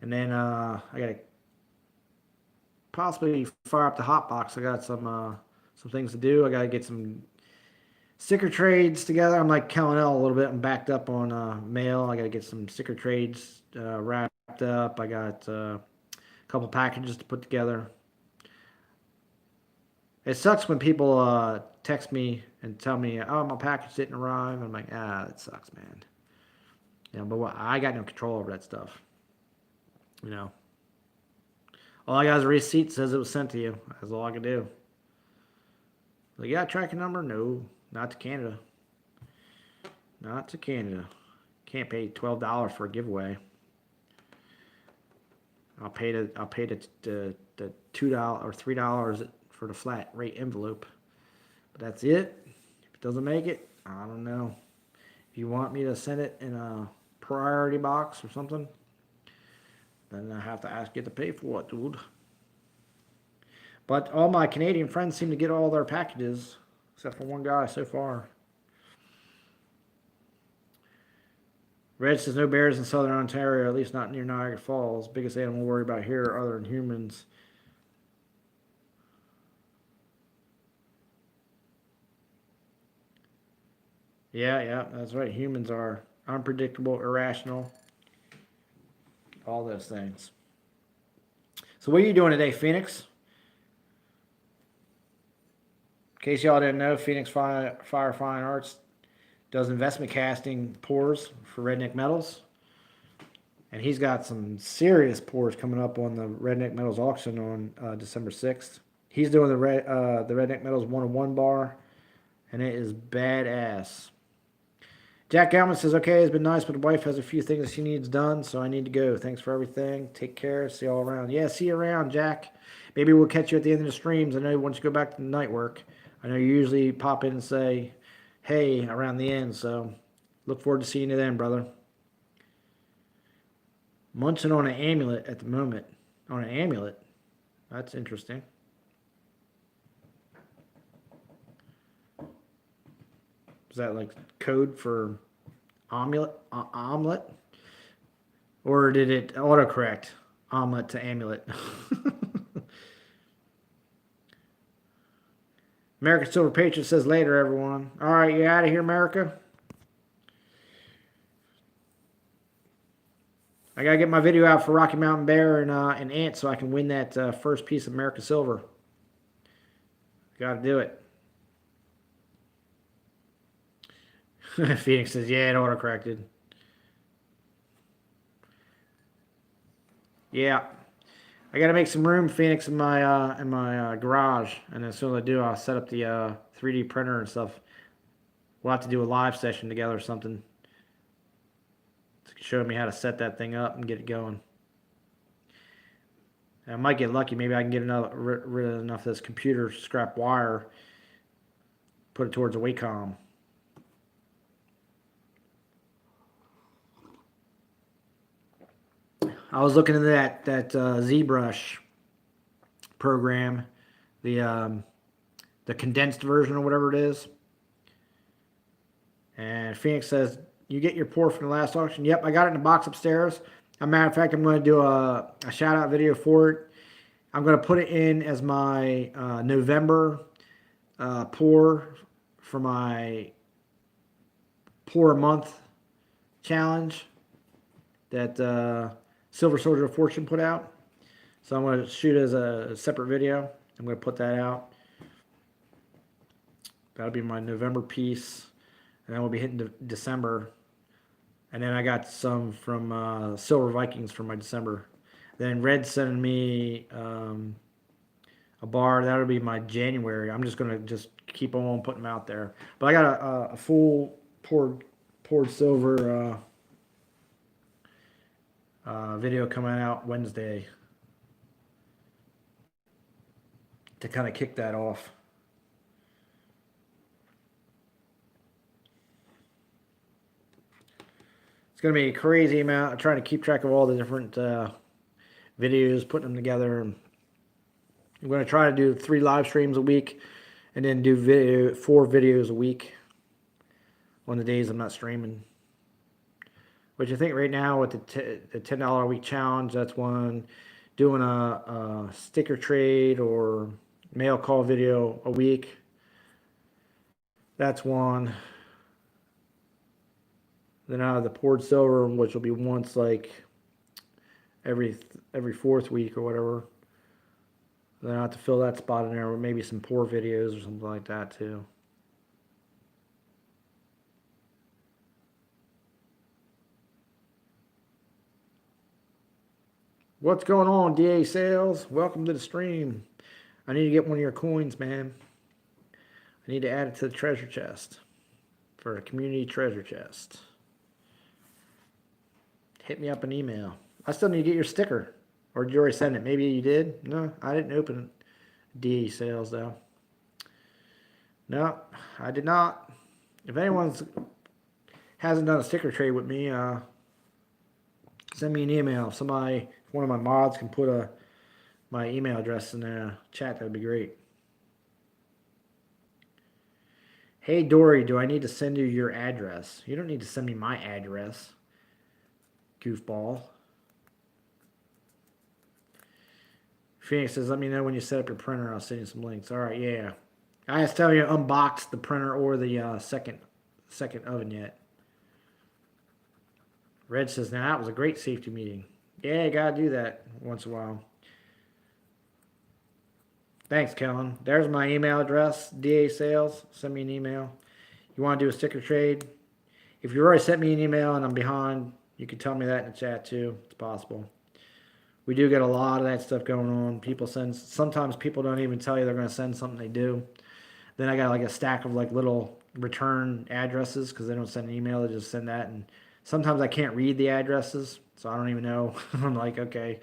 And then I gotta possibly fire up the hot box. I got some things to do. I gotta get some sticker trades together. I'm like Kellen L a little bit. I'm backed up on mail. I gotta get some sticker trades wrapped up. I got a couple packages to put together. It sucks when people text me and tell me, "Oh, my package didn't arrive." I'm like, that sucks, man. You know, but I got no control over that stuff. You know, all I got is a receipt says it was sent to you. That's all I can do. Like, yeah, tracking number? No, not to Canada. Not to Canada. Can't pay $12 for a giveaway. I'll pay the $2 or $3 for the flat rate envelope. But that's it. If it doesn't make it, I don't know. If you want me to send it in a priority box or something, then I have to ask you to pay for it, dude. But all my Canadian friends seem to get all their packages, except for one guy so far. Red says no bears in southern Ontario, at least not near Niagara Falls. Biggest animal worry about here other than humans. Yeah, that's right. Humans are unpredictable, irrational, all those things. So what are you doing today, Phoenix? In case y'all didn't know, Phoenix Fire Fine Arts does investment casting pours for Redneck Metals. And he's got some serious pours coming up on the Redneck Metals auction on December 6th. He's doing the Redneck Metals 101 bar, and it is badass. Jack Galman says, okay, it's been nice, but the wife has a few things that she needs done, so I need to go. Thanks for everything. Take care. See you all around. Yeah, see you around, Jack. Maybe we'll catch you at the end of the streams. I know once you go back to the night work, I know you usually pop in and say, hey, around the end, so look forward to seeing you then, brother. Munching on an amulet at the moment. On an amulet? That's interesting. Is that like code for omelet? Omelet? Or did it autocorrect omelet to amulet? American Silver Patriot says later, everyone. All right, you out of here, America? I gotta get my video out for Rocky Mountain Bear and Ant so I can win that first piece of America Silver. Gotta do it. Phoenix says, yeah, it autocorrected. Yeah. I gotta make some room, Phoenix, in my garage. And as soon as I do, I'll set up the 3D printer and stuff. We'll have to do a live session together or something. Show me how to set that thing up and get it going. I might get lucky. Maybe I can get rid of enough of this computer scrap wire, put it towards a Wacom. I was looking into that ZBrush program, the condensed version or whatever it is. And Phoenix says, you get your pour from the last auction? Yep, I got it in the box upstairs. As a matter of fact, I'm going to do a shout out video for it. I'm going to put it in as my November pour for my pour a month challenge that Silver Soldier of Fortune put out. So I'm going to shoot as a separate video. I'm going to put that out. That'll be my November piece. And then we'll be hitting December. And then I got some from Silver Vikings for my December. Then Red sending me a bar. That'll be my January. I'm just going to just keep on putting them out there. But I got a full poured silver video coming out Wednesday to kind of kick that off. It's going to be a crazy amount. I'm trying to keep track of all the different videos, putting them together. I'm going to try to do 3 live streams a week and then do 4 videos a week on the days I'm not streaming. Which I think right now with the $10 a week challenge, that's one. Doing a sticker trade or mail call video a week, that's one. Then I have the poured silver, which will be once like every 4th week or whatever. Then I have to fill that spot in there with maybe some pour videos or something like that too. What's going on, DA Sales? Welcome to the stream. I need to get one of your coins, man. I need to add it to the treasure chest for a community treasure chest. Hit me up an email. I still need to get your sticker. Or did you already send it? Maybe you did? No, I didn't open it. DA Sales, though. No, I did not. If anyone hasn't done a sticker trade with me, send me an email. If one of my mods can put my email address in the chat, that would be great. Hey, Dory, do I need to send you your address? You don't need to send me my address, goofball. Phoenix says, let me know when you set up your printer. I'll send you some links. All right, yeah. I just tell you to unbox the printer or the second oven yet. Red says, now that was a great safety meeting. Yeah, you got to do that once in a while. Thanks, Kellen. There's my email address, DA Sales. Send me an email. You want to do a sticker trade? If you already sent me an email and I'm behind, you can tell me that in the chat too. It's possible. We do get a lot of that stuff going on. Sometimes people don't even tell you they're going to send something, they do. Then I got like a stack of like little return addresses because they don't send an email, they just send that. And sometimes I can't read the addresses, so I don't even know. I'm like, okay.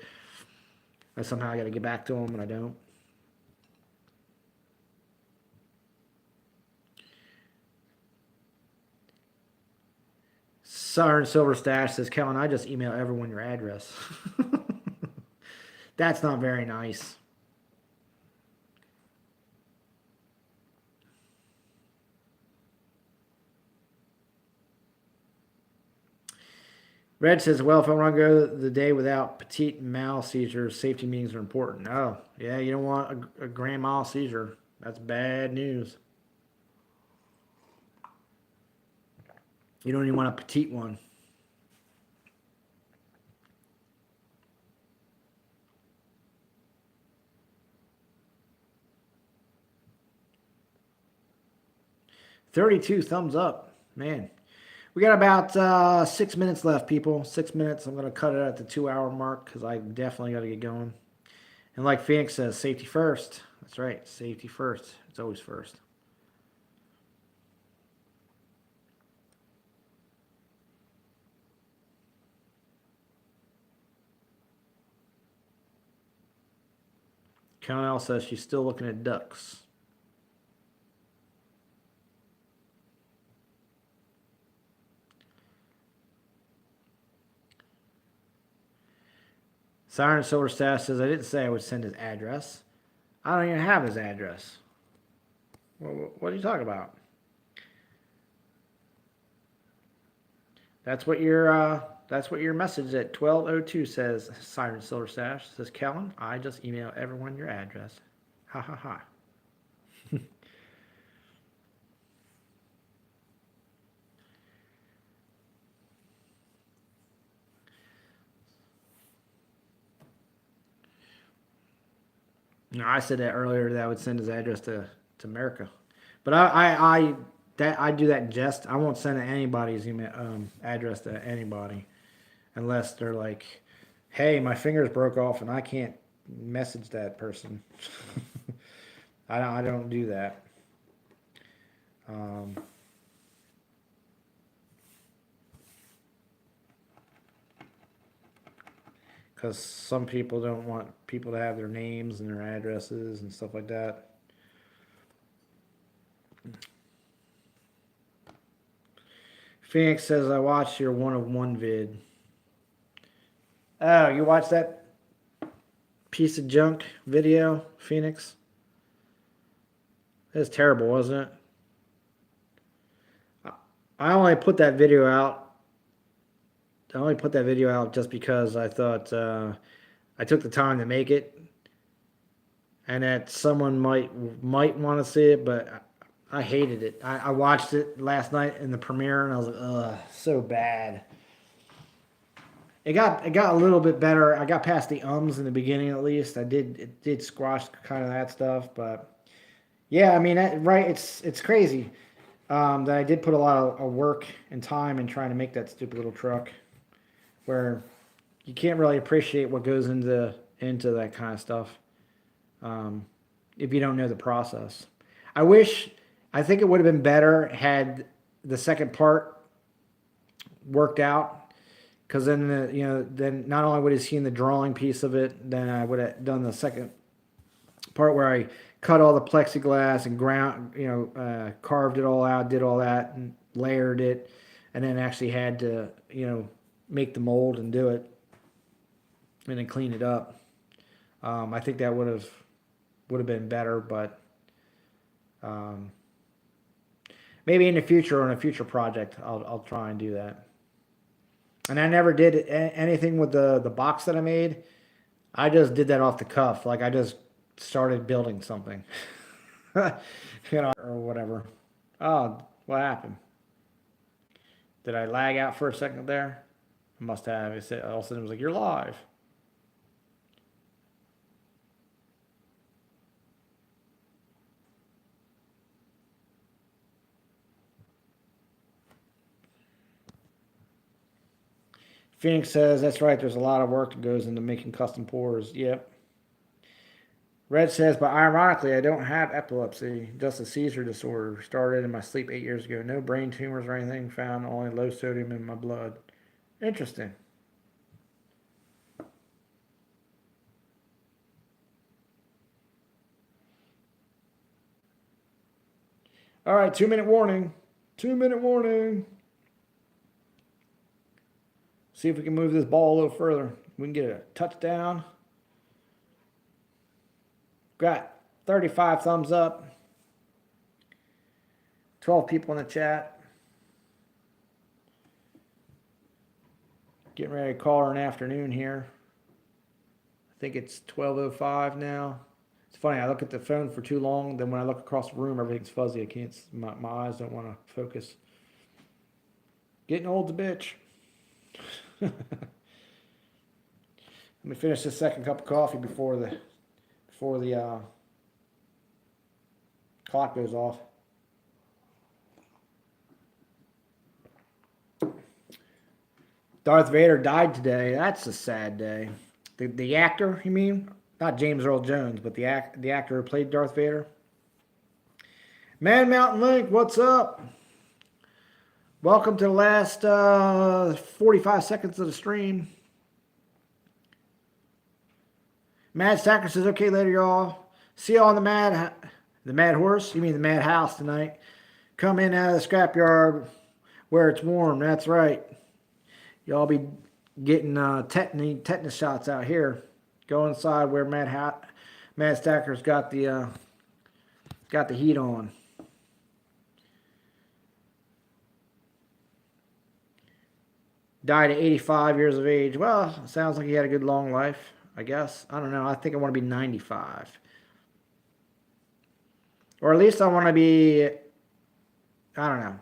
Somehow I got to get back to them, and I don't. Southern Silver Stash says, Kellen, I just email everyone your address. That's not very nice. Red says, well, if I want to go the day without petite mal seizures, safety meetings are important. Oh, yeah, you don't want a grand mal seizure. That's bad news. You don't even want a petite one. $32 thumbs up. Man. We got about 6 minutes left, people. 6 minutes. I'm going to cut it at the 2-hour mark because I definitely got to get going. And like Phoenix says, safety first. That's right. Safety first. It's always first. Connell says she's still looking at ducks. Siren Silver Staff says, I didn't say I would send his address. I don't even have his address. What are you talking about? That's what your message at 12:02 says. Siren Silver Stash says, Kellen, I just email everyone your address. Ha ha ha. No, I said that earlier that I would send his address to America, but I do that in jest. I won't send anybody's email address to anybody unless they're like, "Hey, my fingers broke off and I can't message that person." I don't do that. Um, because some people don't want people to have their names and their addresses and stuff like that. Phoenix says, I watched your one of one vid. Oh, you watched that piece of junk video, Phoenix? It was terrible, wasn't it? I only put that video out. I only put that video out just because I thought I took the time to make it, and that someone might want to see it, but I hated it. I watched it last night in the premiere, and I was like, ugh, so bad. It got a little bit better. I got past the ums in the beginning at least. It did squash kind of that stuff, but yeah, I mean, right? It's crazy that I did put a lot of work and time in trying to make that stupid little truck, where you can't really appreciate what goes into that kind of stuff if you don't know the process. I think it would have been better had the second part worked out, because then then not only would he seen the drawing piece of it, then I would have done the second part where I cut all the plexiglass and carved it all out, did all that, and layered it, and then actually had to make the mold and do it, and then clean it up. I think that would have been better, but maybe in the future or in a future project, I'll try and do that. And I never did anything with the box that I made. I just did that off the cuff. Like I just started building something, or whatever. Oh, what happened? Did I lag out for a second there? I must have. It said, all of a sudden it was like, you're live. Phoenix says, that's right, there's a lot of work that goes into making custom pours. Yep. Red says, but ironically, I don't have epilepsy, just a seizure disorder. Started in my sleep 8 years ago. No brain tumors or anything found, only low sodium in my blood. Interesting. All right, 2-minute warning. 2-minute warning. See if we can move this ball a little further. We can get a touchdown. Got 35 thumbs up. 12 people in the chat. Getting ready to call her an afternoon here. I think it's 12:05 now. It's funny, I look at the phone for too long, then when I look across the room, everything's fuzzy. I can't, my eyes don't want to focus. Getting old's a bitch. Let me finish this second cup of coffee before the clock goes off. Darth Vader died today. That's a sad day. The actor, you mean? Not James Earl Jones, but the actor who played Darth Vader. Man Mountain Link, what's up? Welcome to the last 45 seconds of the stream. Mad Stacker says, okay, later, y'all. See y'all on the Mad Horse? You mean the Mad House tonight. Come in out of the scrapyard where it's warm. That's right. Y'all be getting tetanus shots out here. Go inside where Mad Stacker's got the heat on. Died at 85 years of age. Well, sounds like he had a good long life, I guess. I don't know. I think I want to be 95. Or at least I want to be, I don't know,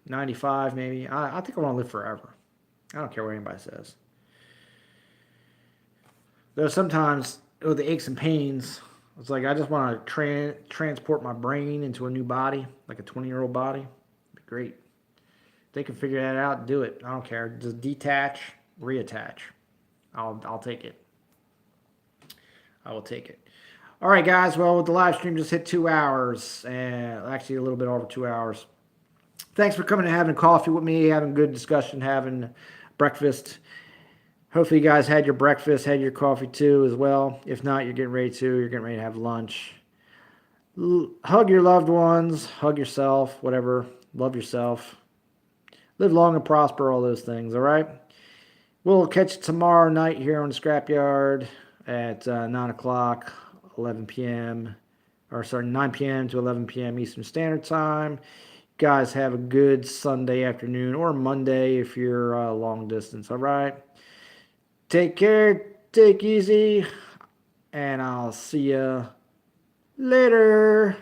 95 maybe. I think I want to live forever. I don't care what anybody says. Though sometimes with the aches and pains, it's like I just want to transport my brain into a new body, like a 20-year-old body. It'd be great. If they can figure that out, do it. I don't care. Just detach, reattach. I'll take it. I will take it. All right, guys. Well, with the live stream just hit 2 hours, and actually a little bit over 2 hours. Thanks for coming and having coffee with me, having good discussion, having breakfast. Hopefully you guys had your breakfast, had your coffee too as well. If not, you're getting ready to. You're getting ready to have lunch. Hug your loved ones. Hug yourself. Whatever. Love yourself. Live long and prosper. All those things. All right. We'll catch you tomorrow night here on the Scrapyard at 9 o'clock, 11 p.m. Or sorry, 9 p.m. to 11 p.m. Eastern Standard Time. Guys, have a good Sunday afternoon or Monday if you're long distance. All right. Take care. Take easy. And I'll see you later.